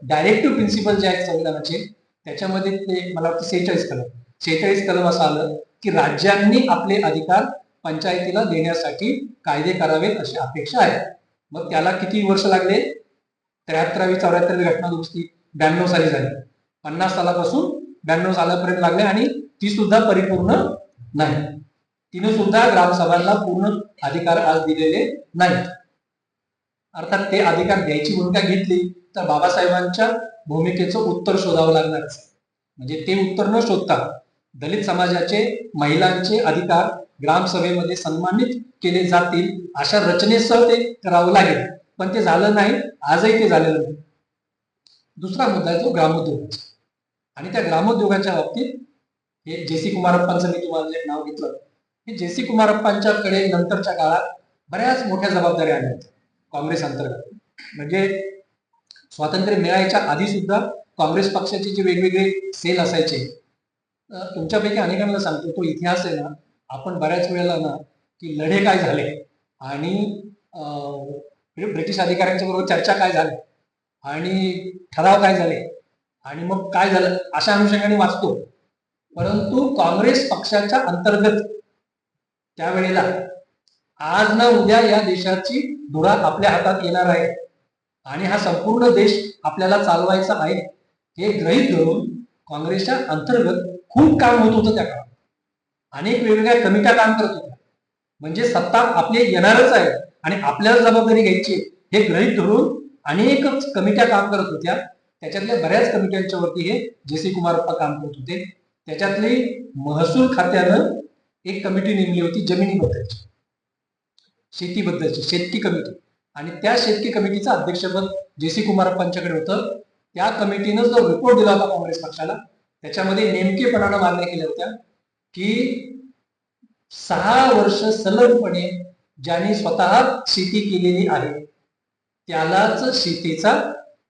डायरेक्टिव्ह प्रिन्सिपल जे आहेत संविधानाचे त्याच्यामध्ये ते मला वाटतं 46 कलम असं आलं की राज्यांनी आपले अधिकार पंचायतीला देण्यासाठी कायदे करावेत अशी अपेक्षा आहे. मग त्याला किती वर्ष लागले? 73-74 घटना दुरुस्ती 92 साली झाली. 50 सालापासून 92 सालापर्यंत लागले आणि ती सुद्धा परिपूर्ण नाही. तिने सुद्धा ग्रामसभांना पूर्ण अधिकार आज दिलेले नाहीत. अर्थात ते अधिकार द्यायची भूमिका घेतली तर बाबासाहेबांच्या भूमिकेचं उत्तर शोधावं लागणार. म्हणजे ते उत्तर न शोधता दलित समाजाचे, महिलांचे अधिकार ग्रामसभेमध्ये सन्मानित केले जातील अशा रचनेसह ते करावं लागेल. पण ते झालं नाही, आजही ते झालेलं नाही. दुसरा मुद्दा आहे तो ग्रामोद्योगाचा. आणि त्या ग्रामोद्योगाच्या बाबतीत हे जे.सी. कुमारप्पांचं मी तुम्हाला एक नाव घेतलं. हे जे.सी. कुमारप्पांच्याकडे नंतरच्या काळात बऱ्याच मोठ्या जबाबदाऱ्या आल्या होत्या काँग्रेस अंतर्गत. म्हणजे स्वातंत्र्य मिळायच्या आधी सुद्धा काँग्रेस पक्षाचे जे वेगवेगळे सेल असायचे, तुमच्यापैकी अनेकांना सांगतो तो इतिहास आहे ना, आपण बऱ्याच वेळेला ना की लढे काय झाले आणि ब्रिटिश अधिकाऱ्यांच्या बरोबर चर्चा काय झाली आणि ठराव काय झाले आणि मग काय झालं अशा अनुषंगाने वाचतो. परंतु काँग्रेस पक्षाच्या अंतर्गत त्यावेळेला आज ना उद्या या देशाची धुरा आपल्या हातात येणार आहे आणि हा संपूर्ण देश आपल्याला चालवायचा आहे हे गृहीत धरून काँग्रेसच्या अंतर्गत खूप काम होत होतं. त्या काळात अनेक वेगवेगळ्या कमिट्या काम करत होत्या. म्हणजे सत्ता आपली येणारच आहे आणि आपल्याला जबाबदारी घ्यायची हे गृहीत धरून अनेक कमिट्या काम करत होत्या. त्याच्यातल्या बऱ्याच कमिट्यांच्या वरती हे जे.सी. कुमारप्पा काम करत होते. त्याच्यातली महसूल खात्यानं एक कमिटी नेमली होती जमिनीबद्दलची, शेतीबद्दलची, शेतकी कमिटी. आणि त्या शेतकी कमिटीचं अध्यक्षपद जे.सी. कुमारप्पांच्याकडे होतं. त्या कमिटीनं जो रिपोर्ट दिला होता काँग्रेस पक्षाला त्याच्यामध्ये नेमकेपणानं मागण्या केल्या होत्या की 6 वर्ष सलगपणे ज्यांनी स्वतः शेती केलेली आहे त्यालाच शेतीचा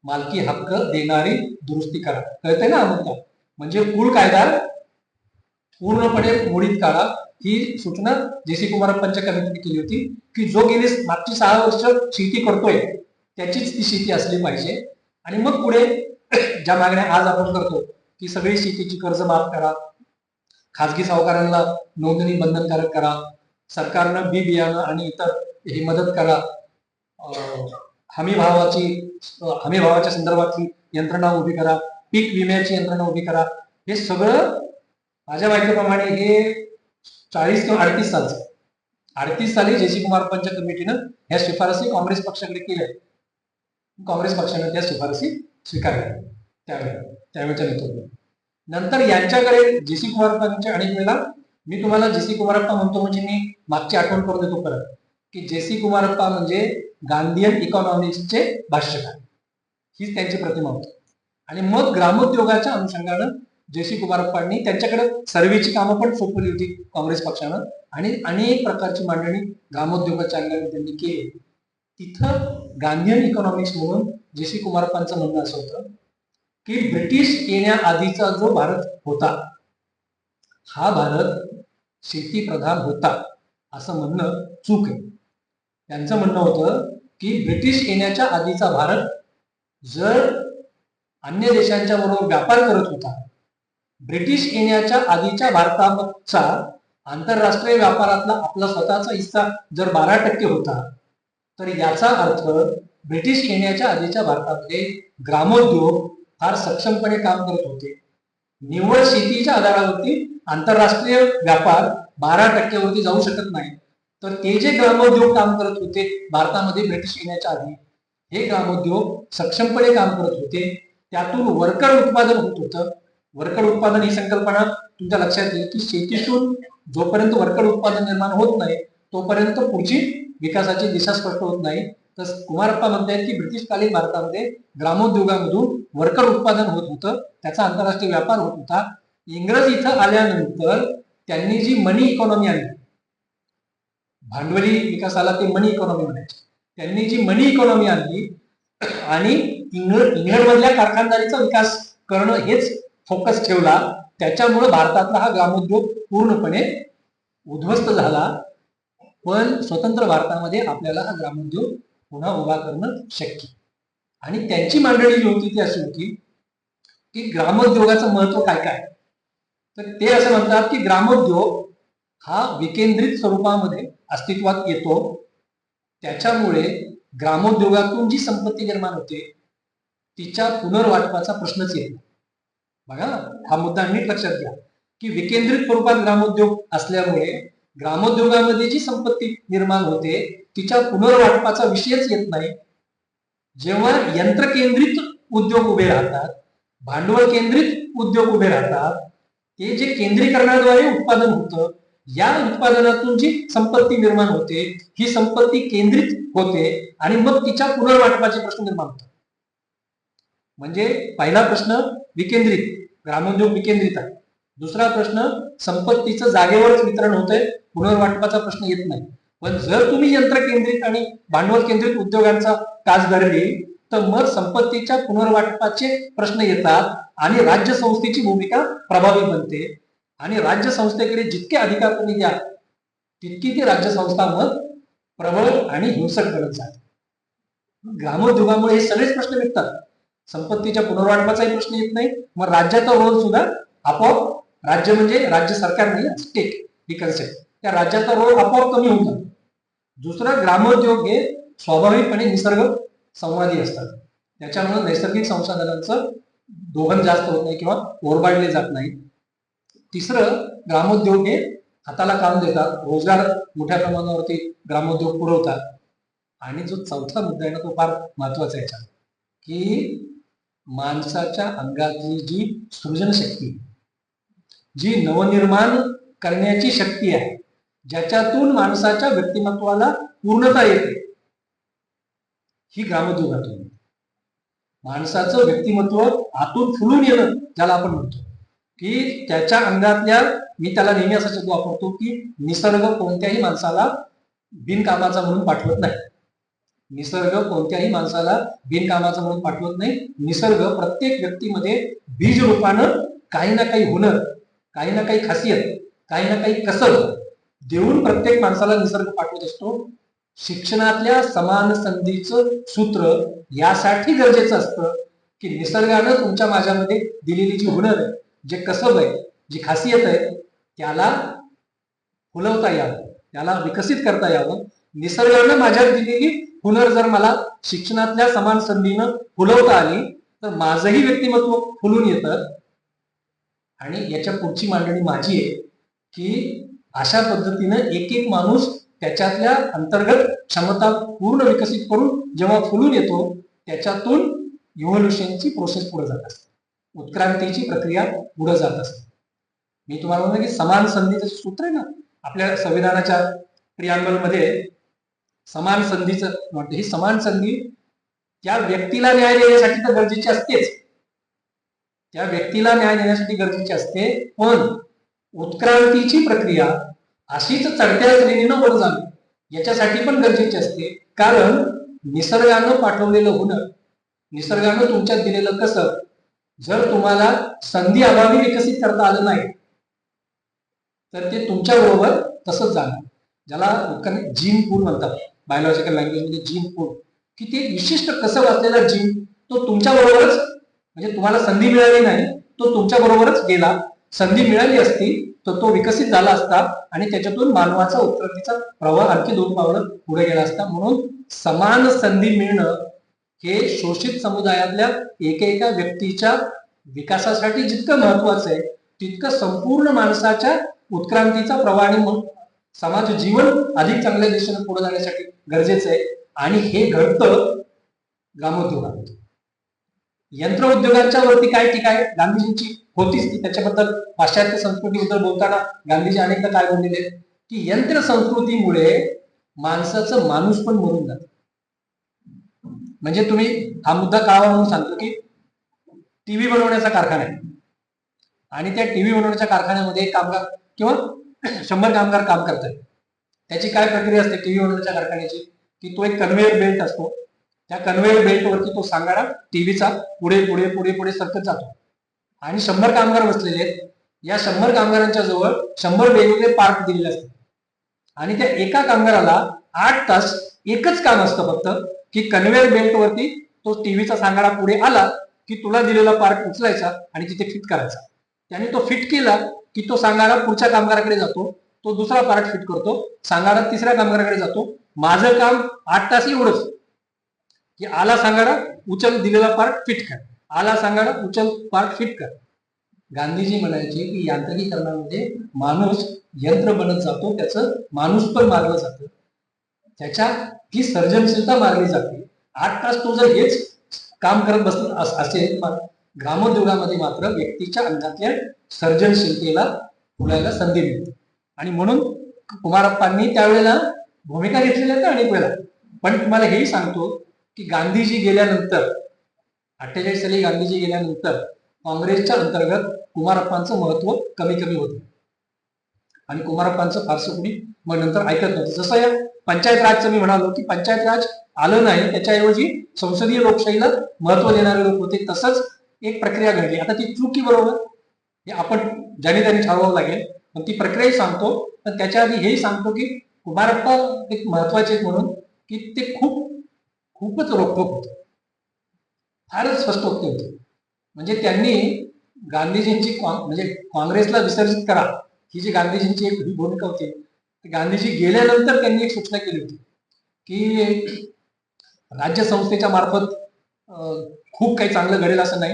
मालकी हक्क देणारी दुरुस्ती करा. कळतंय ना मुद्दा? म्हणजे कुळ कायदा पूर्णपणे मोडीत काढा ही सूचना जे.सी. कुमारप्पांच्या कमिटीने केली होती की जो गेली मागची 6 वर्ष शेती करतोय त्याचीच ती शेती असली पाहिजे. आणि मग पुढे ज्या मागण्या आज आपण करतो की सगळी शेतीची कर्ज माफ करा, खासगी सावकारांना नोंदणी बंधनकारक करा, सरकारनं बी बियाणं आणि इतर ही मदत करा, हमी भावाच्या संदर्भातली यंत्रणा उभी करा, पीक विम्याची यंत्रणा उभी करा. हे सगळं माझ्या माहितीप्रमाणे हे 40 किंवा 38 साली जे.सी. कुमारप्पांच्या कमिटीनं ह्या शिफारसी काँग्रेस पक्षाकडे केल्या. काँग्रेस पक्षाने त्या शिफारसी स्वीकारल्या त्यावेळेच्या नेतृत्वात. नंतर यांच्याकडे जे.सी. कुमारप्पांच्या अनेक वेळेला मी तुम्हाला जे.सी. कुमारप्पा म्हणतो म्हणजे मी मागची आठवण करून देतो परत की जे.सी. कुमारप्पा म्हणजे गांधीयन इकॉनॉमिक्सचे भाष्यकार, हीच त्यांची प्रतिमा होती. आणि मग ग्रामोद्योगाच्या अनुषंगानं जे.सी. कुमारप्पांनी त्यांच्याकडे सर्वेची कामं पण सोपवली होती काँग्रेस पक्षानं आणि अनेक प्रकारची मांडणी ग्रामोद्योगाच्या अंगाने त्यांनी केली. तिथं गांधीयन इकॉनॉमिक्स म्हणून जे.सी. कुमारप्पांचं म्हणणं असं होतं की ब्रिटिश येण्याआधीचा जो भारत होता हा भारत शेती प्रधान होता असं म्हणणं चूक आहे. त्यांचं म्हणणं होतं की ब्रिटिश येण्याच्या आधीचा भारत जर अन्य देशांच्या बरोबर व्यापार करत होता, ब्रिटिश येण्याच्या आधीच्या भारताचा आंतरराष्ट्रीय व्यापारातला आपला स्वतःचा हिस्सा जर 12% होता तर याचा अर्थ ब्रिटिश येण्याच्या आधीच्या भारतामध्ये ग्रामोद्योग फार सक्षमपणे काम करत होते. निव्वळ शेतीच्या आधारावरती आंतरराष्ट्रीय व्यापार 12% वरती जाऊ शकत नाही. तर ते जे ग्रामोद्योग काम करत होते भारतामध्ये ब्रिटिश येण्याच्या आधी हे ग्रामोद्योग सक्षमपणे काम करत होते. त्यातून वर्कर उत्पादन होत होतं. वर्कर उत्पादन ही संकल्पना तुमच्या लक्षात येईल की शेतीतून जोपर्यंत वर्कर उत्पादन निर्माण होत नाही तोपर्यंत पुढची विकासाची दिशा स्पष्ट होत नाही. तर कुमारप्पा म्हणतायत की ब्रिटिशकालीन भारतामध्ये ग्रामोद्योगामधून वर्कर उत्पादन होत होतं, त्याचा आंतरराष्ट्रीय व्यापार होत होता. इंग्रज इथं आल्यानंतर त्यांनी जी मनी इकॉनॉमी आणली, भांडवली विकासाला ते मनी इकॉनॉमी म्हणायचे, त्यांनी जी मनी इकॉनॉमी आणली आणि इंग्लंडमधल्या कारखानदारीचा विकास करणं हेच फोकस ठेवला. त्याच्यामुळे भारतातला हा ग्रामोद्योग पूर्णपणे उद्ध्वस्त झाला. पण स्वतंत्र भारतामध्ये आपल्याला हा ग्रामोद्योग पुन्हा उभा करणं शक्य. आणि त्यांची मांडणी जी होती ती अशी होती की ग्रामोद्योगाचं महत्व काय काय. तर ते असं म्हणतात की ग्रामोद्योग हा विकेंद्रित स्वरूपामध्ये अस्तित्वात येतो. त्याच्यामुळे ग्रामोद्योगातून जी संपत्ती निर्माण होते तिच्या पुनर्वाटपाचा प्रश्नच येतो. बघा, हा मुद्दा नीट लक्षात घ्या की विकेंद्रित स्वरूपात ग्रामोद्योग असल्यामुळे ग्रामोद्योगामध्ये जी संपत्ती निर्माण होते तिच्या पुनर्वाटपाचा विषयच येत नाही. जेव्हा यंत्र केंद्रित उद्योग उभे राहतात, भांडवल केंद्रित उद्योग उभे राहतात, ते जे केंद्रीकरणाद्वारे उत्पादन होतं, या उत्पादनातून जी संपत्ती निर्माण होते ही संपत्ती केंद्रित होते आणि मग तिच्या पुनर्वाटपाचे प्रश्न निर्माण होतात. म्हणजे पहिला प्रश्न विकेंद्रित, ग्रामोद्योग विकेंद्रित आहे. दुसरा प्रश्न संपत्तीचं जागेवरच वितरण होतंय, पुनर्वाटपाचा प्रश्न येत नाही. पण जर तुम्ही यंत्र केंद्रित आणि भांडवल केंद्रित उद्योगांचा कास धरली तर मग संपत्तीच्या पुनर्वाटपाचे प्रश्न येतात आणि राज्य संस्थेची भूमिका प्रभावी बनते. आणि राज्य संस्थेकडे जितके अधिकार तुम्ही द्या तितकी ती राज्य संस्था मग प्रबळ आणि हिंसक बनत जाते. ग्रामोद्योगामुळे हे सगळेच प्रश्न मिटतात. संपत्तीच्या पुनर्वाटपाचाही प्रश्न येत नाही, मग राज्याचा रोल सुद्धा आपोआप, राज्य म्हणजे राज्य सरकार नाही, स्टेट ही कन्सेप्ट, त्या राज्याचा रोल आपोआप कमी होऊन जातो. दुसरं, ग्रामोद्योग हे स्वाभाविकपणे निसर्ग संवादी असतात, त्याच्यामुळे नैसर्गिक संसाधनांचं दोहन जास्त होत नाही किंवा ओरबाडले जात नाही. तिसरं, ग्रामोद्योग हे हाताला काम देतात, रोजगार मोठ्या प्रमाणावरती ग्रामोद्योग पुरवतात. आणि जो चौथा मुद्दा आहे ना तो फार महत्वाचा आहे याच्यात, की माणसाच्या अंगातली जी सृजनशक्ती, जी नवनिर्माण करण्याची शक्ती आहे, ज्याच्यातून माणसाच्या व्यक्तिमत्वाला पूर्णता येते, ही ग्रामोद्योगातून. माणसाचं व्यक्तिमत्व आतून फुलून येणं ज्याला आपण म्हणतो, की त्याच्या अंगातल्या, मी त्याला नेहमी असा शब्द वापरतो की निसर्ग कोणत्याही माणसाला बिनकामाचा म्हणून पाठवत नाही. निसर्ग कोणत्याही माणसाला बिनकामाचा म्हणून पाठवत नाही. निसर्ग प्रत्येक व्यक्तीमध्ये बीज रूपानं काही ना काही हुनर, काही ना काही खासियत, काही ना काही कसब देऊन प्रत्येक माणसाला निसर्ग पाठवत असतो. शिक्षणातल्या समान संधीचं सूत्र यासाठी गरजेचं असतं की निसर्गानं तुमच्या माझ्यामध्ये दिलेली जी हुनर आहे, जे कसब आहे, जी खासियत आहे, त्याला फुलवता यावं, त्याला विकसित करता यावं. निसर्गानं माझ्यात दिलेली हुनर जर मला शिक्षणातल्या समान संधीनं फुलवता आली तर माझंही व्यक्तिमत्व फुलून येतं. आणि याच्या पुढची मांडणी माझी आहे की अशा पद्धतीनं एक एक माणूस त्याच्यातल्या अंतर्गत क्षमता पूर्ण विकसित करून जेव्हा फुलून येतो त्याच्यातून इव्होल्युशनची प्रोसेस पुढे जात असते, उत्क्रांतीची प्रक्रिया पुढे जात असते. मी तुम्हाला म्हणतो की समान संधीचं सूत्र आहे ना आपल्या संविधानाच्या प्रियांबल मध्ये, समान संधीचं म्हणतो, ही समान संधी त्या व्यक्तीला न्याय देण्यासाठी तर गरजेची असतेच, त्या व्यक्तीला न्याय देण्यासाठी गरजेची असते, पण उत्क्रांतीची प्रक्रिया अशीच चढत्या श्रेणीनं वर जावी याच्यासाठी पण गरजेची असते. कारण निसर्गानं पाठवलेलं हुनर, निसर्गानं तुमच्यात दिलेलं कसब जर तुम्हाला संधी अभावी विकसित करता आलं नाही तर ते तुमच्या बरोबर तसंच जाणार. ज्याला जीन पूल म्हणतात बायोलॉजिकल लँग्वेज मध्ये, जीन पूल, की ते विशिष्ट कसब असलेला जीन तो तुमच्या बरोबरच, म्हणजे तुम्हाला संधी मिळाली नाही तो तुमच्या बरोबरच गेला. संधी मिळाली असती तर तो विकसित झाला असता आणि त्याच्यातून मानवाचा उत्क्रांतीचा प्रवाह आणखी 2 पावलं पुढे गेला असता. म्हणून समान संधी मिळणं हे शोषित समुदायातल्या एकेका व्यक्तीच्या विकासासाठी जितकं महत्वाचं आहे तितकं संपूर्ण माणसाच्या उत्क्रांतीचा प्रवाह आणि समाज जीवन अधिक चांगल्या दिशेने पुढे जाण्यासाठी गरजेचं आहे. आणि हे घडतं ग्रामोद्योगात. यंत्र उद्योगांच्या वरती काय टीका आहे गांधीजींची होतीच ती, त्याच्याबद्दल पाश्चात्य संस्कृतीबद्दल बोलताना गांधीजी अनेकदा काय बोललेले की यंत्र संस्कृतीमुळे माणसाचं माणूस पण मरून जात. म्हणजे तुम्ही हा मुद्दा कळावा म्हणून सांगतो की टीव्ही बनवण्याचा कारखाना आहे आणि त्या टीव्ही बनवण्याच्या कारखान्यामध्ये कामगार किंवा 100 कामगार काम करतात. त्याची काय प्रक्रिया असते टीव्ही बनवण्याच्या कारखान्याची, की तो एक कन्व्हेयर बेल्ट असतो, त्या कन्व्हेयर बेल्ट वरती तो सांगाडा टीव्हीचा पुढे पुढे पुढे पुढे सरकत जातो आणि 100 कामगार बसलेले आहेत. या 100 कामगारांच्या जवळ 100 वेगवेगळे पार्ट दिलेले असतात आणि त्या एका कामगाराला 8 तास एकच काम असतं फक्त, की कन्व्हेयर बेल्ट वरती तो टीव्हीचा सांगाडा पुढे आला की तुला दिलेला पार्ट उचलायचा आणि तिथे फिट करायचा. त्यांनी तो फिट केला की तो सांगाडा पुढच्या कामगाराकडे जातो, तो दुसरा पार्ट फिट करतो, सांगाडा तिसऱ्या कामगाराकडे जातो. माझं काम 8 तास एवढंच की आला सांगाडा उचल दिलेला पार्ट फिट कर, आला सांगाडा उचल पार्ट फिट कर. गांधीजी म्हणायचे की यांत्रिकीकरणामध्ये माणूस यंत्र बनत जातो, त्याचं माणूस पण मारलं जातं, त्याच्या ही सर्जनशीलता मारली जाते. 8 तास तो जर हेच काम करत बसला असेल, ग्रामोद्योगामध्ये मात्र व्यक्तीच्या अंगातल्या सर्जनशीलतेला फुलायला संधी मिळते. आणि म्हणून कुमारप्पांनी त्यावेळेला भूमिका घेतलेल्या आहेत अनेक वेळा. पण तुम्हाला हेही सांगतो की गांधीजी गेल्यानंतर 48 साली गांधीजी गेल्यानंतर काँग्रेसच्या अंतर्गत कुमारप्पांचं महत्व कमी कमी होतं आणि कुमारप्पांचं फारसं कुणी मग नंतर ऐकत नव्हतं. जसं या पंचायत राजचं मी म्हणालो की पंचायत राज आलं नाही, त्याच्याऐवजी संसदीय लोकशाहीला महत्व देणारे लोक होते, तसंच एक प्रक्रिया घडली. आता ती चुकी बरोबर हे आपण ज्याने त्यांनी ठरवावं लागेल, पण ती प्रक्रियाही सांगतो. पण त्याच्या आधी हेही सांगतो की कुमारप्पा एक महत्वाचे म्हणून की ते खूपच रोखोक होते, फारच स्पष्टोक्ती होते. म्हणजे त्यांनी गांधीजींची म्हणजे काँग्रेसला विसर्जित करा ही जी गांधीजींची एक भूमिका होती, गांधीजी गेल्यानंतर त्यांनी एक सूचना केली होती की राज्य संस्थेच्या मार्फत खूप काही चांगलं घडेल असं नाही.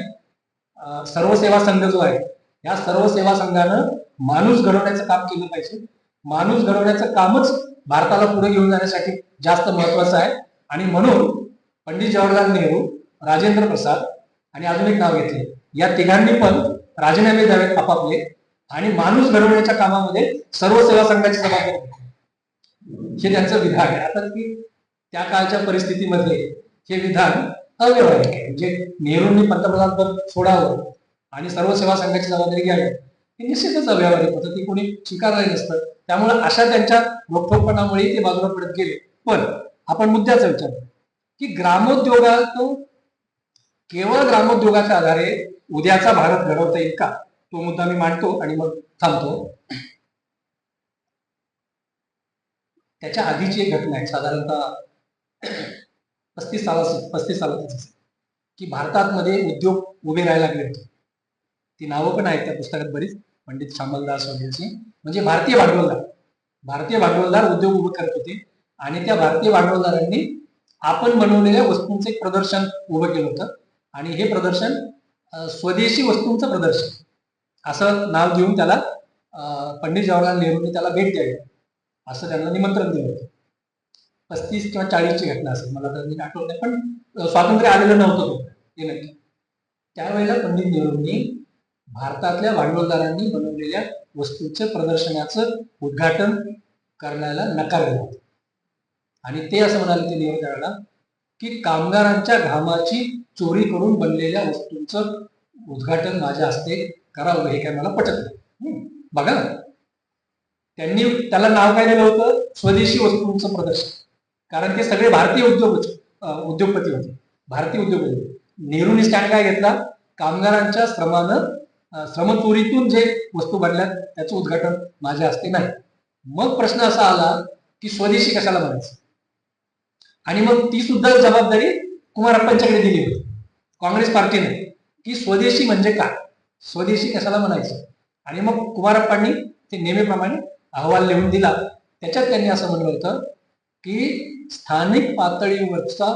सर्व सेवा संघ जो आहे, या सर्व सेवा संघानं माणूस घडवण्याचं काम केलं पाहिजे. माणूस घडवण्याचं कामच भारताला पुढे घेऊन जाण्यासाठी जास्त महत्वाचं आहे. आणि म्हणून पंडित जवाहरलाल नेहरू, राजेंद्र प्रसाद आणि अजून एक नाव घेतले, या तिघांनी पण राजीनामे द्यावेत आपापले आणि माणूस घडवण्याच्या कामामध्ये सर्व सेवा संघाची जबाबदारी हे त्यांचं विधान आहे. आता की त्या काळच्या परिस्थितीमध्ये हे विधान अव्यवहारिक आहे. म्हणजे नेहरूंनी पंतप्रधान पद सोडावं आणि सर्व सेवा संघाची जबाबदारी घ्यावी हे निश्चितच अव्यवहारिक होतं, ती कोणी स्वीकारलं नसतं. त्यामुळे अशा त्यांच्या रोखोकपणामुळे ते बाजूला पडत गेले. पण आपण मुद्द्याचा विचार की ग्रामोद्योगात केवळ ग्रामोद्योगाच्या आधारे उद्याचा भारत घडवता येईल का, तो मुद्दा मी मांडतो आणि मग थांबतो. त्याच्या आधीची एक घटना आहे, साधारणतः 35 सालाची, की भारतात मध्ये उद्योग उभे राहायला लागले होते. ती नावं पण आहेत त्या पुस्तकात बरीच, पंडित श्यामलदास वगैरेची. म्हणजे भारतीय भांडवलदार उद्योग उभे करत होते आणि त्या भारतीय भांडवलदारांनी आपण बनवलेल्या वस्तूंचं एक प्रदर्शन उभं केलं होतं. आणि हे प्रदर्शन स्वदेशी वस्तूंचं प्रदर्शन असं नाव देऊन त्याला पंडित जवाहरलाल नेहरूंनी त्याला भेट द्यावी असं त्यांना निमंत्रण दिलं होतं. 35 किंवा 40ची घटना असेल, मला तर नीट आठवत नाही, पण स्वातंत्र्य आलेलं नव्हतं हे नक्की. त्यावेळेला पंडित नेहरूंनी भारतातल्या भांडवलदारांनी बनवलेल्या वस्तूंच्या प्रदर्शनाचं उद्घाटन करण्याला नकार दिला होता. आणि ते असं म्हणाले ते नेहरू त्यावेळेला की कामगारांच्या घामाची चोरी करून बनलेल्या वस्तूंचं उद्घाटन माझ्या हस्ते करावं हे काय मला पटत नाही. बघा ना, त्यांनी त्याला नाव काय दिलं होतं, स्वदेशी वस्तूंचं प्रदर्शन, कारण ते सगळे भारतीय उद्योगपती होते, भारतीय उद्योगपती होते. नेहरूंनी स्टँड काय घेतला, कामगारांच्या श्रमचोरीतून जे वस्तू बनल्या त्याचं उद्घाटन माझ्या हस्ते नाही. मग प्रश्न असा आला की स्वदेशी कशाला म्हणायचं, आणि मग ती सुद्धा जबाबदारी कुमारप्पांच्याकडे दिली होती काँग्रेस पार्टीने की स्वदेशी म्हणजे काय, स्वदेशी कशाला म्हणायचं. आणि मग कुमारप्पांनी ते नेहमीप्रमाणे अहवाल लिहून दिला. त्याच्यात त्यांनी असं म्हणलं होतं की स्थानिक पातळीवरचा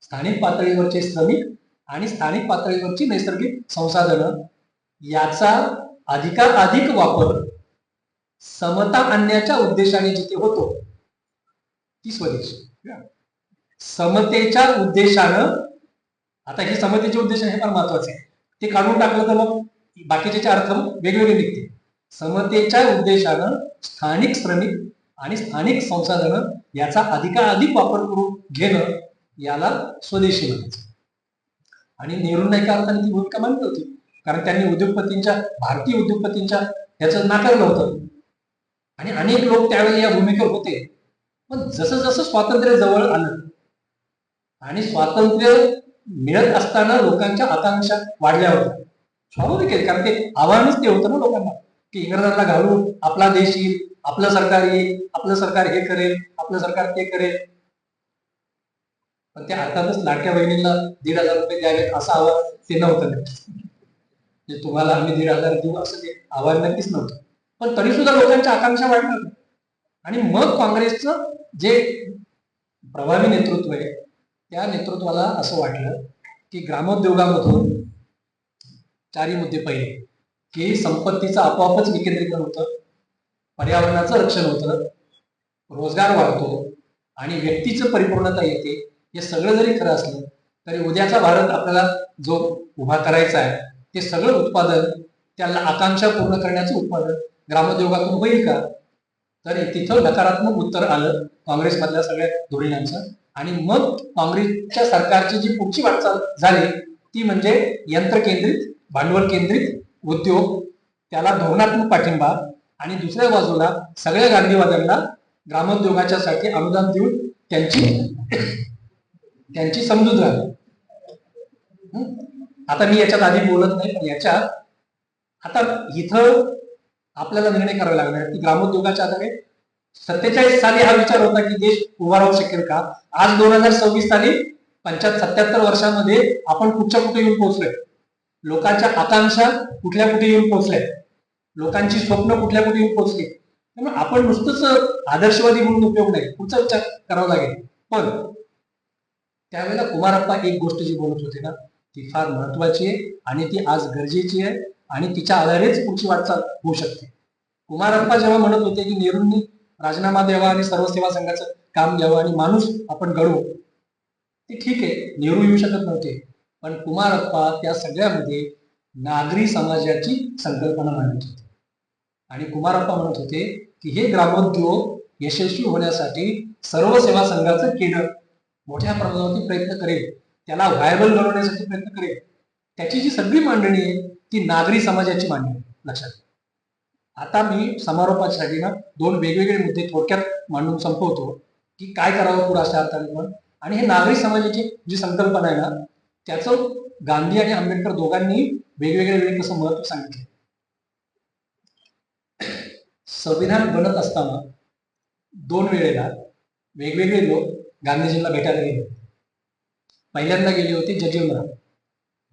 स्थानिक पातळीवरचे श्रमिक आणि स्थानिक पातळीवरची नैसर्गिक संसाधनं याचा अधिक वापर समता आणण्याच्या उद्देशाने जिथे होतो ती स्वदेशी. समतेच्या उद्देशानं, आता ही समतेचे उद्देश हे फार महत्वाचे आहे, ते काढून टाकलं तर मग बाकीचे अर्थ वेगवेगळे निघते. समतेच्या उद्देशानं स्थानिक श्रमिक आणि स्थानिक संसाधनं याचा अधिक वापर करून घेणं याला स्वदेशी म्हणायचं. आणि नेहरूंना एका अर्थाने ती भूमिका मांडली होती, कारण त्यांनी भारतीय उद्योगपतींच्या याचं नाकारलं होतं आणि अनेक लोक त्यावेळी या भूमिकेवर होते. पण जसं जसं स्वातंत्र्य जवळ आलं आणि स्वातंत्र्य मिळत असताना लोकांच्या आकांक्षा वाढल्या होत्या, स्वाभाविक आहे, कारण ते आव्हानच ते होतं ना लोकांना की इंग्रजांना घालून आपला देश येईल, आपलं सरकार येईल, आपलं सरकार हे करेल, आपलं सरकार ते करेल. पण त्या अर्थातच लाडक्या बहिणींना 1,500 रुपये द्यावेत असा आवाज ते नव्हतं. म्हणजे तुम्हाला आम्ही 1,500 देऊ असं ते आव्हान नक्कीच नव्हतं, पण तरी सुद्धा लोकांच्या आकांक्षा वाढल्या होत्या. आणि मग काँग्रेसचं जे प्रभावी नेतृत्व आहे त्या नेतृत्वाला असं वाटलं की ग्रामोद्योगामधून चारही मुद्दे पहिले की संपत्तीचं आपोआपच विकेंद्रीकरण होतं, पर्यावरणाचं रक्षण होतं, रोजगार वाढतो आणि व्यक्तीचं परिपूर्णता येते. हे सगळं जरी खरं असलं तरी उद्याचा भारत आपल्याला जो उभा करायचा आहे ते सगळं उत्पादन, त्याला आकांक्षा पूर्ण करण्याचं उत्पादन ग्रामोद्योगातून होईल का? तर तिथं नकारात्मक उत्तर आलं काँग्रेसमधल्या सगळ्या धोरणांचं. आणि मग काँग्रेसच्या सरकारची जी पुढची वाटचाल झाली ती म्हणजे यंत्र केंद्रित, भांडवल केंद्रित उद्योग, त्याला धोरणात्मक पाठिंबा, आणि दुसऱ्या बाजूला सगळ्या गांधीवाद्यांना ग्रामोद्योगाच्या साठी अनुदान देऊन त्यांची समजूत झाली. आता मी याच्यात आधी बोलत नाही, पण याच्यात आता इथं आपल्याला निर्णय करावा लागणार की ग्रामोद्योगाच्या आधारे 47 साली हा विचार होता की देश उभा राहू शकेल का? आज 2026 साली 77 वर्षामध्ये आपण कुठच्या कुठे येऊन पोहोचलोय, लोकांच्या आकांक्षा कुठल्या कुठे येऊन पोहोचल्या, लोकांची स्वप्न कुठल्या कुठे येऊन पोहोचली. त्यामुळे आपण नुसतंच आदर्शवादी म्हणून उपयोग नाही, पुढचा विचार करावा लागेल. पण त्यावेळेला कुमारप्पा एक गोष्ट जी बोलत होते ना ती फार महत्वाची आहे आणि ती आज गरजेची आहे आणि तिच्या आधारेच पुढची वाटचाल होऊ शकते. कुमारप्पा जेव्हा म्हणत होते की नेहरूंनी राजीनामा द्यावा आणि सर्व सेवा संघाचं काम घ्यावं आणि माणूस आपण घडवू, ते ठीक आहे, नेहरू येऊ शकत नव्हते, पण कुमारप्पा त्या सगळ्यामध्ये नागरी समाजाची संकल्पना मांडत होते. आणि कुमारप्पा म्हणत होते की हे ग्रामोद्योग यशस्वी होण्यासाठी सर्व सेवा संघाचं केंद्र मोठ्या प्रमाणावरती प्रयत्न करेल, त्याला व्हायबल बनवण्यासाठी प्रयत्न करेल. त्याची जी सगळी मांडणी आहे ती नागरी समाजाची मांडणी लक्षात. आता मी समारोपासाठी ना 2 वेगवेगळे मुद्दे थोडक्यात मांडून संपवतो की काय करावं पुढे अशा अर्थाने. पण आणि हे नागरी समाजाची जी संकल्पना आहे ना त्याचं गांधी आणि आंबेडकर दोघांनी वेगवेगळ्या वेळी कसं महत्व सांगितलं. संविधान बनत असताना 2 वेळेला वेगवेगळे लोक गांधीजींना भेटायला गेले. पहिल्यांदा गेले होते जगजीवनराम.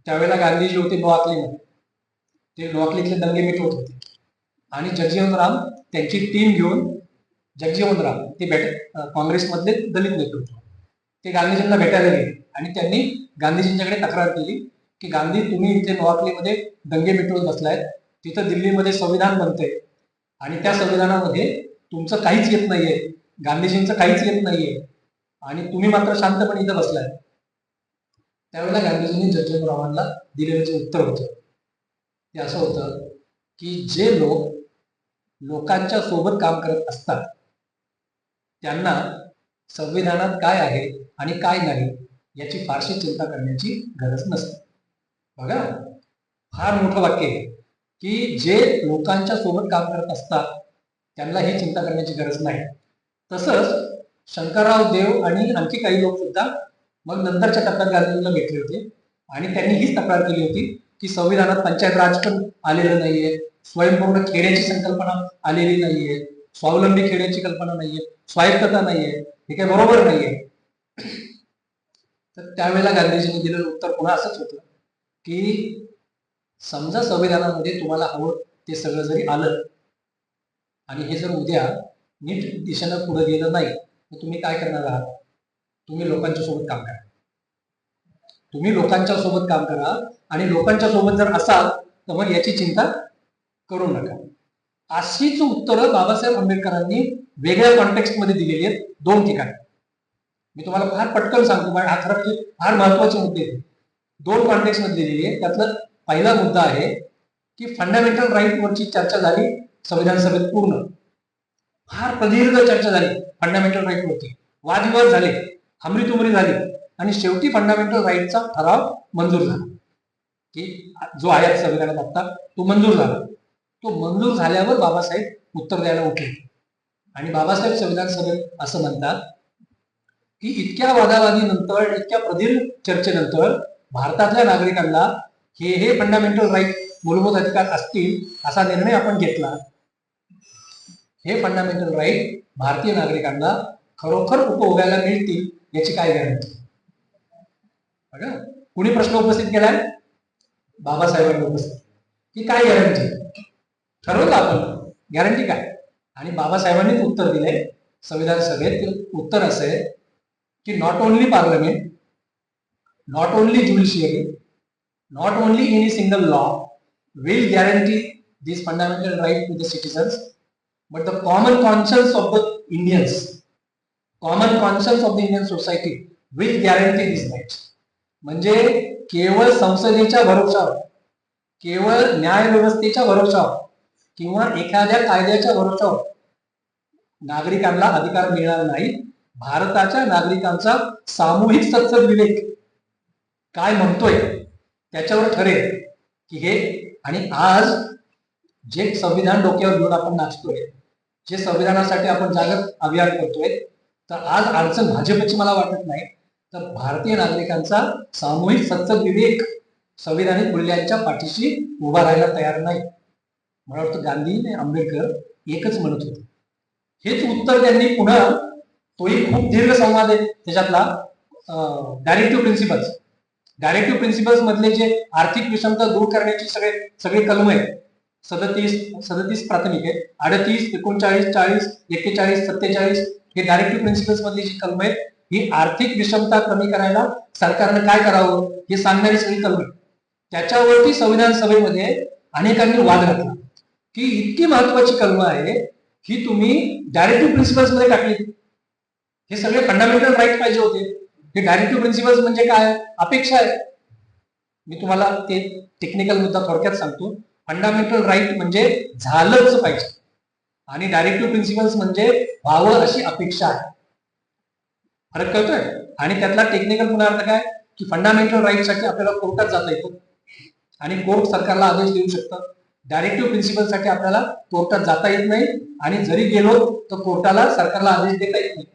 त्यावेळेला गांधीजी होते नोआखलीमध्ये, ते नोआखलीतले दंगे मिटवत होते आणि जगजीवनराम त्यांची टीम घेऊन, जगजीवनराम ते काँग्रेसमधले दलित नेतृत्व, ते गांधीजींना भेटायला गेले आणि त्यांनी गांधीजींच्याकडे तक्रार केली की गांधी तुम्ही इथे नोआखलीमध्ये दंगे मिटवत बसलाय, तिथं दिल्लीमध्ये संविधान बनतंय आणि त्या संविधानामध्ये तुमचं काहीच येत नाहीये, गांधीजींचं काहीच येत नाहीये आणि तुम्ही मात्र शांतपणे इथं बसलाय. त्यावेळेला गांधीजींनी जगजीवनरावांना दिलेलं जे उत्तर होतं ते असं होतं की जे लोक लोकांच्या सोबत काम करत असतात त्यांना संविधानात काय आहे आणि काय नाही याची फारशी चिंता करण्याची गरज नसते. बघा, फार मोठं वाक्य आहे की जे लोकांच्या सोबत काम करत असतात त्यांना ही चिंता करण्याची गरज नाही. तसंच शंकरराव देव आणि आणखी काही लोक सुद्धा मग नंतरच्या टप्प्यात गांधीजींना भेटले होते आणि त्यांनी हीच तक्रार केली होती की संविधानात पंचायत राज पण आलेलं नाहीये, स्वयंपूर्ण खेड्याची संकल्पना आलेली नाहीये, स्वावलंबी खेड्याची कल्पना नाहीये, स्वायत्तता नाहीये, हे काही बरोबर नाहीये. तर त्यावेळेला गांधीजींनी दिलेलं उत्तर पुन्हा असंच होतं की समजा संविधानामध्ये तुम्हाला हवं ते सगळं जरी आलं आणि हे जर उद्या नीट दिशेनं पुढे गेलं नाही तर तुम्ही काय करणार आहात? तुम्ही लोकांच्या सोबत काम करा, तुम्ही लोकांच्या सोबत काम करा आणि लोकांच्या सोबत जर असाल तर मग याची चिंता करू नका. अशीच उत्तरं बाबासाहेब आंबेडकरांनी वेगळ्या कॉन्टेक्स्ट मध्ये दिलेली आहेत 2 ठिकाणी. मी तुम्हाला फार पटकन सांगतो, हा खरं म्हणजे फार महत्वाचे मुद्दे आहेत. 2 कॉन्टेक्स्ट मध्ये दिलेली आहे. त्यातला पहिला मुद्दा आहे की फंडामेंटल राईट वरची चर्चा झाली संविधान सभेत, पूर्ण फार प्रदीर्घ चर्चा झाली फंडामेंटल राईट वरती, वादविवाद झाले, हमरीतुमरी झाली आणि शेवटी फंडामेंटल राईटचा ठराव मंजूर झाला की जो आहे संविधानात आता तो मंजूर झाला. तो मंजूर झाल्यावर बाबासाहेब उत्तर द्यायला उठले आणि बाबासाहेब संविधान सभेत असं म्हणतात की इतक्या वादावादी नंतर, इतक्या प्रदीर्घ चर्चेनंतर भारतातल्या नागरिकांना हे फंडामेंटल राईट, मूलभूत अधिकार असतील असा निर्णय आपण घेतला. हे फंडामेंटल राईट भारतीय नागरिकांना खरोखर उपभोगायला मिळतील याची काय गॅरंटी? बघा, कुणी प्रश्न उपस्थित केलाय? बाबासाहेबांनी उपस्थित. की काय गॅरंटी ठरवलं आपण गॅरंटी काय. आणि बाबासाहेबांनीच उत्तर दिले संविधान सभेत. उत्तर असं आहे की not only parliament, not only judiciary, not only any single law will guarantee this fundamental right to the citizens, but the common conscience of the Indians, common conscience of the Indian society will guarantee these rights. म्हणजे केवळ संसदेच्या भरोशावर, केवळ न्याय व्यवस्थेच्या भरोशावर किंवा एखाद्या कायद्याच्या भरोशावर नागरिकांना अधिकार मिळणार नाही. भारताच्या नागरिकांचा सामूहिक सत्सद विवेक काय म्हणतोय त्याच्यावर ठरेल की हे. आणि आज जे संविधान डोक्यावर घेऊन आपण नाचतोय, जे संविधानासाठी आपण जागृत अभियान करतोय, तर आज अडचण भाजपची मला वाटत नाही, तर भारतीय नागरिकांचा सामूहिक सत्सद विवेक संविधानिक मूल्यांच्या पाठीशी उभा राहायला तयार नाही. मला वाटतं गांधी आणि आंबेडकर एकच म्हणत होते. हेच उत्तर त्यांनी पुन्हा, तोही खूप दीर्घ संवाद आहे त्याच्यातला, डायरेक्टिव्ह प्रिन्सिपल्स. डायरेक्टिव्ह प्रिन्सिपल्स मधले जे आर्थिक विषमता दूर करण्याची सगळे कलम आहेत, 37 प्राथमिक आहे, 38, 39, 40, 41, 47 हे डायरेक्टिव्ह प्रिन्सिपल्स मधली जी कलम आहेत, ही आर्थिक विषमता कमी करायला सरकारनं काय करावं हे सांगणारी सगळी कलम आहे. त्याच्यावरती संविधान सभेमध्ये अनेकांनी वाद घातला की इतकी महत्वाची कलम आहे ही तुम्ही डायरेक्टिव्ह प्रिन्सिपल्स मध्ये टाकली. हे सगळे फंडामेंटल राईट पाहिजे होते. हे डायरेक्टिव्ह प्रिन्सिपल्स म्हणजे काय, अपेक्षा आहे. मी तुम्हाला ते टेक्निकल मुद्दा थोडक्यात सांगतो. फंडामेंटल राईट म्हणजे झालंच पाहिजे आणि डायरेक्टिव्ह प्रिन्सिपल्स म्हणजे व्हावं अशी अपेक्षा आहे. फरक कळतोय. आणि त्यातला टेक्निकल पुन्हा अर्थ काय की फंडामेंटल राईट साठी आपल्याला कोर्टात जाता येतं आणि कोर्ट सरकारला आदेश देऊ शकतं. डायरेक्टिव्ह प्रिन्सिपल साठी आपल्याला कोर्टात जाता येत नाही आणि जरी गेलो तर कोर्टाला सरकारला आदेश देता येत नाही.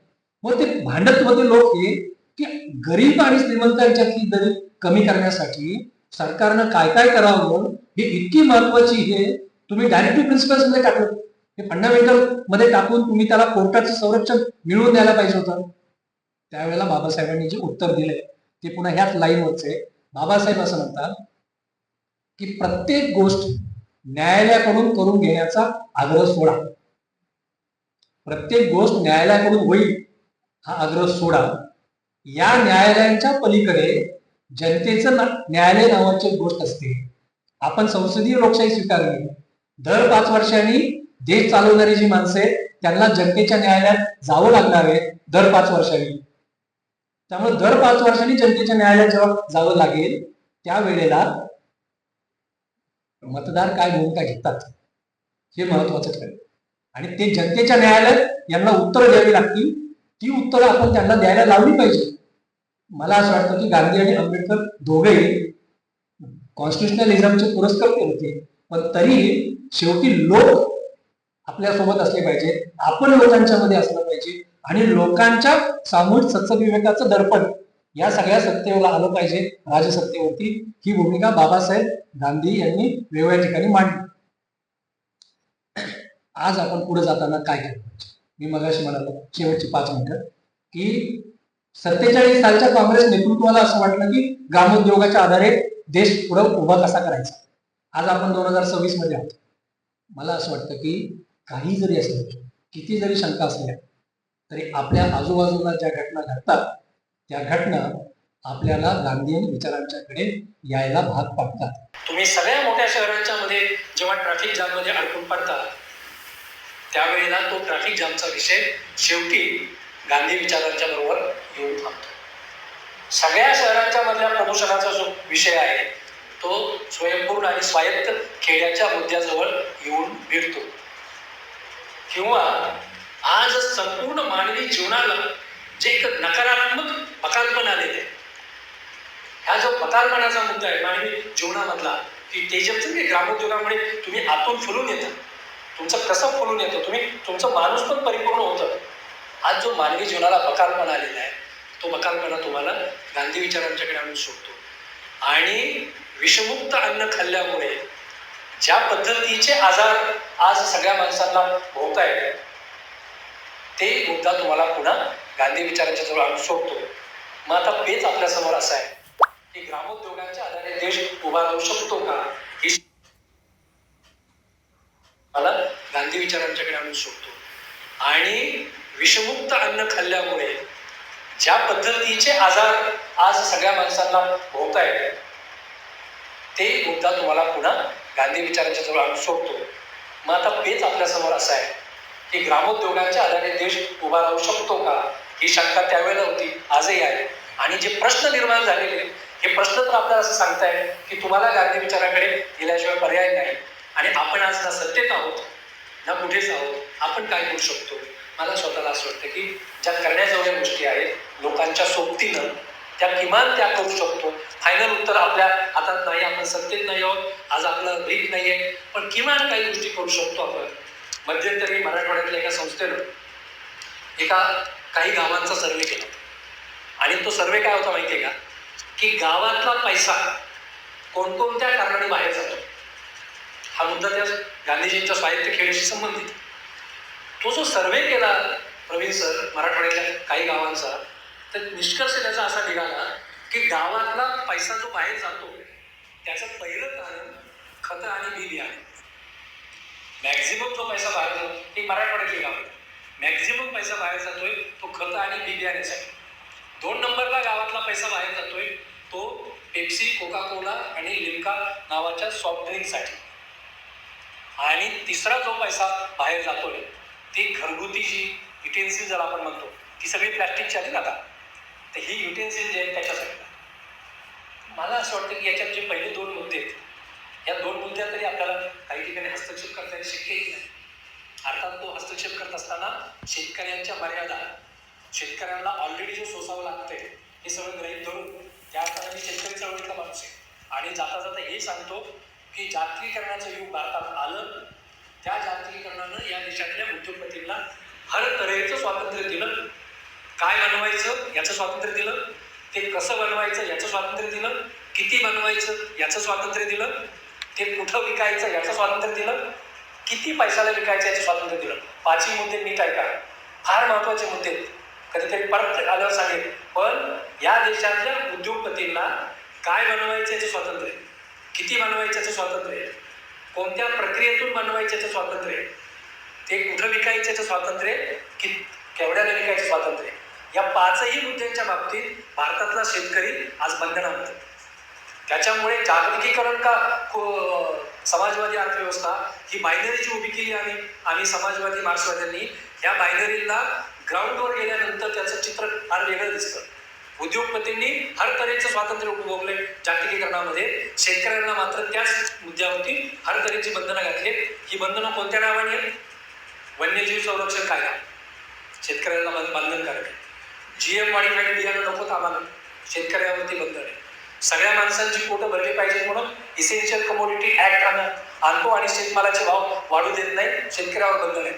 मग ते भांडत होते लोक हे की गरीब आणि श्रीमंतांच्यातली दरी कमी करण्यासाठी सरकारनं काय काय करावं हे इतकी महत्वाची हे तुम्ही डायरेक्टिव्ह प्रिन्सिपल्स मध्ये टाकलं. हे फंडामेंटल मध्ये टाकून तुम्ही त्याला कोर्टाचं संरक्षण मिळवून द्यायला पाहिजे होतं. त्यावेळेला बाबासाहेबांनी जे उत्तर दिले ते पुन्हा ह्याच लाईनवरचे. बाबासाहेब असं म्हणतात की प्रत्येक गोष्ट न्यायालयाकडून करून घेण्याचा आग्रह सोडा. प्रत्येक गोष्ट न्यायालयाकडून होईल हा आग्रह सोडा. या न्यायालयांच्या पलीकडे जनतेचं न्यायालय नावाची गोष्ट असते. आपण संसदीय लोकशाही स्वीकारली. दर 5 वर्षांनी देश चालवणारी जी माणसं आहेत त्यांना जनतेच्या न्यायालयात जावं लागणार आहे दर 5 वर्षांनी. त्यामुळे दर 5 वर्षांनी जनतेच्या न्यायालयात जेव्हा जावं लागेल त्यावेळेला मतदार काय भूमिका घेतात हे महत्वाचं ठरेल. आणि ते जनतेच्या न्यायालयात यांना उत्तरं द्यावी लागतील. ती उत्तरं आपण त्यांना द्यायला लावली पाहिजे. मला असं वाटतं की गांधी आणि आंबेडकर दोघेही कॉन्स्टिट्युशनलिझमचे पुरस्कर्ते होते, पण तरी शेवटी लोक आपल्यासोबत असले पाहिजे, आपण लोकांच्या मध्ये असलं पाहिजे आणि लोकांच्या सामूहिक सत्सद विवेकाचं दर्पण या सगळ्या सत्तेवर आलं पाहिजे. राजसत्तेवरती ही भूमिका बाबासाहेब गांधी यांनी वेगवेगळ्या ठिकाणी मांडली. आज आपण पुढे जाताना काय केलं पाहिजे. मी मगाशी म्हणालो शेवटची 5 मिनिटं की 47 सालच्या काँग्रेस नेतृत्वाला असं वाटलं की ग्रामोद्योगाच्या आधारे देश पुढे उभा कसा करायचा. आज आपण 2026 मध्ये आहोत. मला असं वाटतं की काही जरी असलं, किती जरी शंका असल्या तरी आपल्या आजूबाजूला ज्या घटना घडतात त्या घटना आपल्याला गांधीयन विचारांच्याकडे यायला भाग पाडतात. तुम्ही सगळ्या मोठ्या शहरांच्या मध्ये जेव्हा ट्रॅफिक जाम मध्ये अडकून पडतात त्यावेळेला तो ट्रॅफिक जामचा विषय शेवटी गांधी विचारांच्या बरोबर येऊन थांबतो. सगळ्या शहरांच्या मधल्या प्रदूषणाचा जो विषय आहे तो स्वयंपूर्ण आणि स्वायत्त खेड्याच्या मुद्द्याजवळ येऊन भिडतो. किंवा आज संपूर्ण मानवी जीवनाला जे एक नकारात्मक बकालपण आलेलं आहे, हा जो बकालपणाचा मुद्दा आहे मानवी जीवनामधला की तेजमचं की ग्रामोद्योगामुळे तुम्ही आतून फुलून येता, तुमचं कसं फुलून येतं, तुम्ही तुमचं माणूस पण परिपूर्ण होतं. आज जो मानवी जीवनाला बकालपणा आलेला आहे तो बकालपणा तुम्हाला गांधी विचारांच्याकडे आणून सोडतो. आणि विषमुक्त अन्न खाल्ल्यामुळे ज्या पद्धतीचे आजार आज सगळ्या माणसांना भोगतायत ते मुद्दा तुम्हाला पुन्हा गांधी विचारांच्या जवळ आणून सोडतो. मग आता पेच आपल्या समोर असा आहे की ग्रामोद्योगांच्या आधारे देश उभा राहू शकतो का. मला गांधी विचारांच्याकडे आणू शकतो. आणि विषमुक्त अन्न खाल्ल्यामुळे ज्या पद्धतीचे आजार आज सगळ्या माणसांना भोगतायत ते मुद्दा तुम्हाला पुन्हा गांधी विचारांच्या जवळ आणू शकतो. मग आता पेच आपल्यासमोर असं आहे की ग्रामोद्योगांच्या आधारे देश उभा राहू शकतो का, ही शंका त्यावेळेला होती, आजही आहे. आणि जे प्रश्न निर्माण झालेले हे प्रश्न तर आपल्याला असं सांगताय की तुम्हाला गांधी विचाराकडे गेल्याशिवाय पर्याय नाही. आणि आपण आज ना सत्तेत आहोत ना कुठेच आहोत, आपण काय करू शकतो. मला स्वतःला असं वाटतं की ज्या करण्याजोग्या गोष्टी आहेत लोकांच्या सोबतीनं त्या किमान त्या करू शकतो. फायनल उत्तर आपल्या हातात नाही, आपण सत्तेत नाही आहोत, आज आपलं भीक नाही आहे, पण किमान काही गोष्टी करू शकतो आपण. मध्यंतरी मराठवाड्यातल्या एका संस्थेनं काही गावांचा सर्वे केला आणि तो सर्वे काय होता माहितीये का, की गावातला पैसा कोणकोणत्या कारणाने बाहेर जातो. हा मुद्दा त्या गांधीजींच्या स्वायत्त खेळीशी संबंधित. तो जो सर्वे केला प्रवीण सर मराठवाड्यातल्या काही गावांचा, तर निष्कर्ष त्याचा असा निघाला की गावातला पैसा जो बाहेर जातो त्याचं पहिलं कारण खतं आणि बी बियाणे. मॅक्झिमम जो पैसा बाहेर जातो, ही मराठवाड्यातली गाव, मॅक्झिमम पैसा बाहेर जातोय तो खतं आणि बी बियाण्यासाठी. 2 नंबरला गावातला पैसा बाहेर जातोय तो पेप्सी, कोका कोला आणि लिम्का नावाच्या सॉफ्ट ड्रिंकसाठी. आणि तिसरा जो पैसा बाहेर जातोय ती घरगुती जी युटेन्सिल ज्याला आपण म्हणतो ती सगळी प्लॅस्टिकची आली ना आता, तर ही युटेन्सिल जे आहेत त्याच्यासाठी. मला असं वाटतं की याच्यात जे पहिले 2 मुद्दे आहेत या 2 मुद्द्यात तरी आपल्याला काही ठिकाणी हस्तक्षेप करता येणं शक्यही नाही. अर्थात तो हस्तक्षेप करत असताना शेतकऱ्यांच्या मर्यादा, शेतकऱ्यांना ऑलरेडी जे सोसावं लागतंय हे सगळं गृहीत धरून त्या अर्थाने मी शेतकरी चळवळीतला माणूस आहे. आणि जाता जाता हे सांगतो की जागतिकीकरणाचं युग भारतात आलं, त्या जागतिकीकरणानं या देशातल्या उद्योगपतींना हर तऱ्हेचं स्वातंत्र्य दिलं. काय बनवायचं याचं स्वातंत्र्य दिलं, ते कसं बनवायचं याचं स्वातंत्र्य दिलं, किती बनवायचं याचं स्वातंत्र्य दिलं, ते कुठं विकायचं याचं स्वातंत्र्य दिलं, किती पैशाला विकायचं याचं स्वातंत्र्य दिलं. 5ही मुद्दे नीट ऐका, फार महत्वाचे मुद्दे. कधीतरी परत आल्यावर सांगेल. पण या देशातल्या उद्योगपतींना काय बनवायचं याचं स्वातंत्र्य, किती बनवायचं याचं स्वातंत्र्य, कोणत्या प्रक्रियेतून बनवायचं याचं स्वातंत्र्य, ते कुठं विकायचं याचं स्वातंत्र्य, केवढ्याला विकायचं स्वातंत्र्य. या 5ही मुद्द्यांच्या बाबतीत भारतातला शेतकरी आज बंधनात. त्याच्यामुळे जागतिकीकरण का समाजवादी अर्थव्यवस्था ही बायनरीची उभी केली आणि समाजवादी मार्क्सवाद्यांनी या बायनरीला ग्राउंडवर गेल्यानंतर त्याचं चित्र फार वेगळं दिसतं. उद्योगपतींनी हर तऱ्हेचं स्वातंत्र्य उपभोगले जागतिकीकरणामध्ये, शेतकऱ्यांना मात्र त्याच मुद्द्यावरती हर तऱ्हेची बंधनं घातली. ही बंधनं कोणत्या नावाने आहेत? वन्यजीव संरक्षण कायदा शेतकऱ्यांना बंधनकारक आहे. GM मॉडिफाईड बियाणं नकोत आम्हाला, शेतकऱ्यावरती बंधन आहे. सगळ्या माणसांची पोटं भरली पाहिजे म्हणून इसेन्शियल कमोडिटी ऍक्ट आणतो आणि शेतमालाचे भाव वाढू देत नाही, शेतकऱ्यावर बंधन आहे.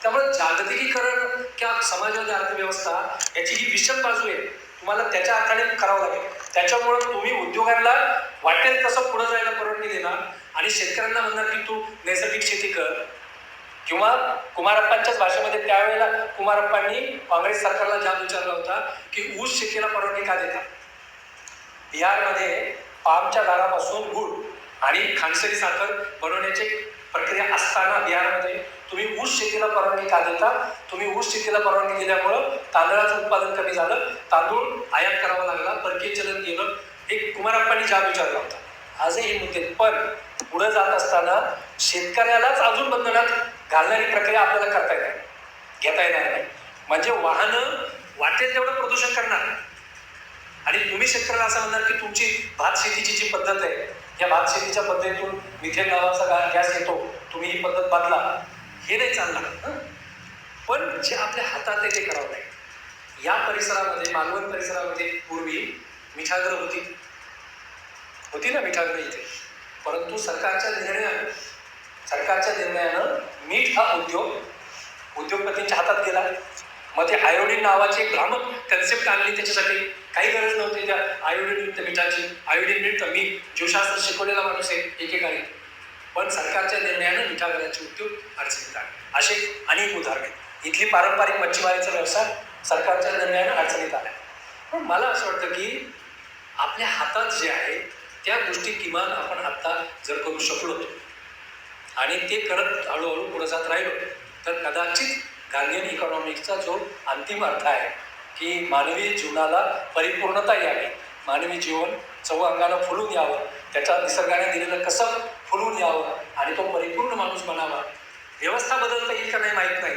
त्यामुळे जागतिकीकरण किंवा समाजवादी अर्थव्यवस्था याची ही विषम बाजू आहे, तुम्हाला त्याच्या अर्थाने करावं लागेल. त्याच्यामुळे तुम्ही उद्योगांना वाटेल तसं पुढे जायला परवानगी देणार आणि शेतकऱ्यांना म्हणणार की तू नैसर्गिक शेती कर. किंवा कुमारप्पांच्याच भाषेमध्ये त्यावेळेला कुमारप्पांनी काँग्रेस सरकारला जाब विचारला होता की ऊस शेतीला परवानगी का देता. बिहारमध्ये पामच्या झाडापासून गुळ आणि खानसरी साखर बनवण्याची प्रक्रिया असताना बिहारमध्ये तुम्ही ऊस शेतीला परवानगी का देता. तुम्ही ऊस शेतीला परवानगी दिल्यामुळं तांदळाचं उत्पादन कमी झालं, तांदूळ आयात करावा लागला, परकीय चलन गेलं. एक कुमारप्पांनी जाब विचारला होता. आजही हे मुद्दे. पण पुढे जात असताना शेतकऱ्यालाच अजून बंधनात घालणारी प्रक्रिया आपल्याला घेता येणार नाही. म्हणजे वाहनं वाटेल तेवढं प्रदूषण करणार आणि तुम्ही शेतकऱ्याला असं म्हणणार की तुमची भात शेतीची जी पद्धत आहे या भात शेतीच्या पद्धतीतून मिथेन नावाचा गॅस येतो, तुम्ही ही पद्धत बदला. हे नाही चालणार. पण जे आपल्या हातात आहे ते करावं लागेल. या परिसरामध्ये, मालवण परिसरामध्ये पूर्वी मिठागरं होती ना मिठागरं इथे, परंतु सरकारच्या निर्णयानं मीठ हा उद्योगपतींच्या हातात गेला. मग ते आयोडीन नावाची एक भ्रामक कन्सेप्ट आणली, त्याच्यासाठी काही गरज नव्हती त्या आयोडीन मिठाची. आयोडीन मिळतं, मी जीवशास्त्र शिकवलेला माणूस आहे एकेकाळी. पण सरकारच्या निर्णयानं मिठागराचे उद्योग अडचणीत आले. असे अनेक उदाहरणे. इथली पारंपरिक मच्छीमारीचा व्यवसाय सरकारच्या निर्णयानं अडचणीत आला. पण मला असं वाटतं की आपल्या हातात जे आहे त्या गोष्टी किमान आपण आता जर करू शकलो आणि ते करत हळूहळू पुढे जात राहिलो तर कदाचित गांधीयन इकॉनॉमिक्सचा जो अंतिम अर्थ आहे की मानवी जीवनाला परिपूर्णता यावी, मानवी जीवन चौअंगानं फुलून यावं, त्याच्या निसर्गाने दिलेलं कसं फुलून यावं आणि तो परिपूर्ण माणूस बनावा. व्यवस्था बदलता येईल का नाही माहीत नाही,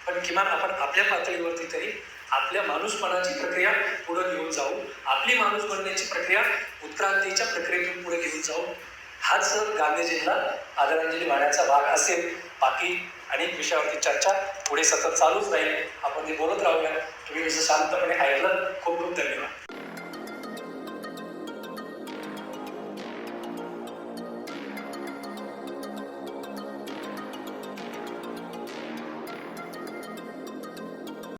पण किमान आपण आपल्या पातळीवरती तरी आपल्या माणूसपणाची प्रक्रिया पुढे घेऊन जाऊ, आपली माणूस बनण्याची प्रक्रिया उत्क्रांतीच्या प्रक्रियेतून पुढे घेऊन जाऊ. हाच गांधीजींना आदरांजली वाहण्याचा भाग असेल. बाकी अनेक विषयावरती चर्चा पुढे सतत चालूच राहील, आपण ते बोलत राहूया. तुम्ही शांतपणे ऐकलं. खूप खूप धन्यवाद.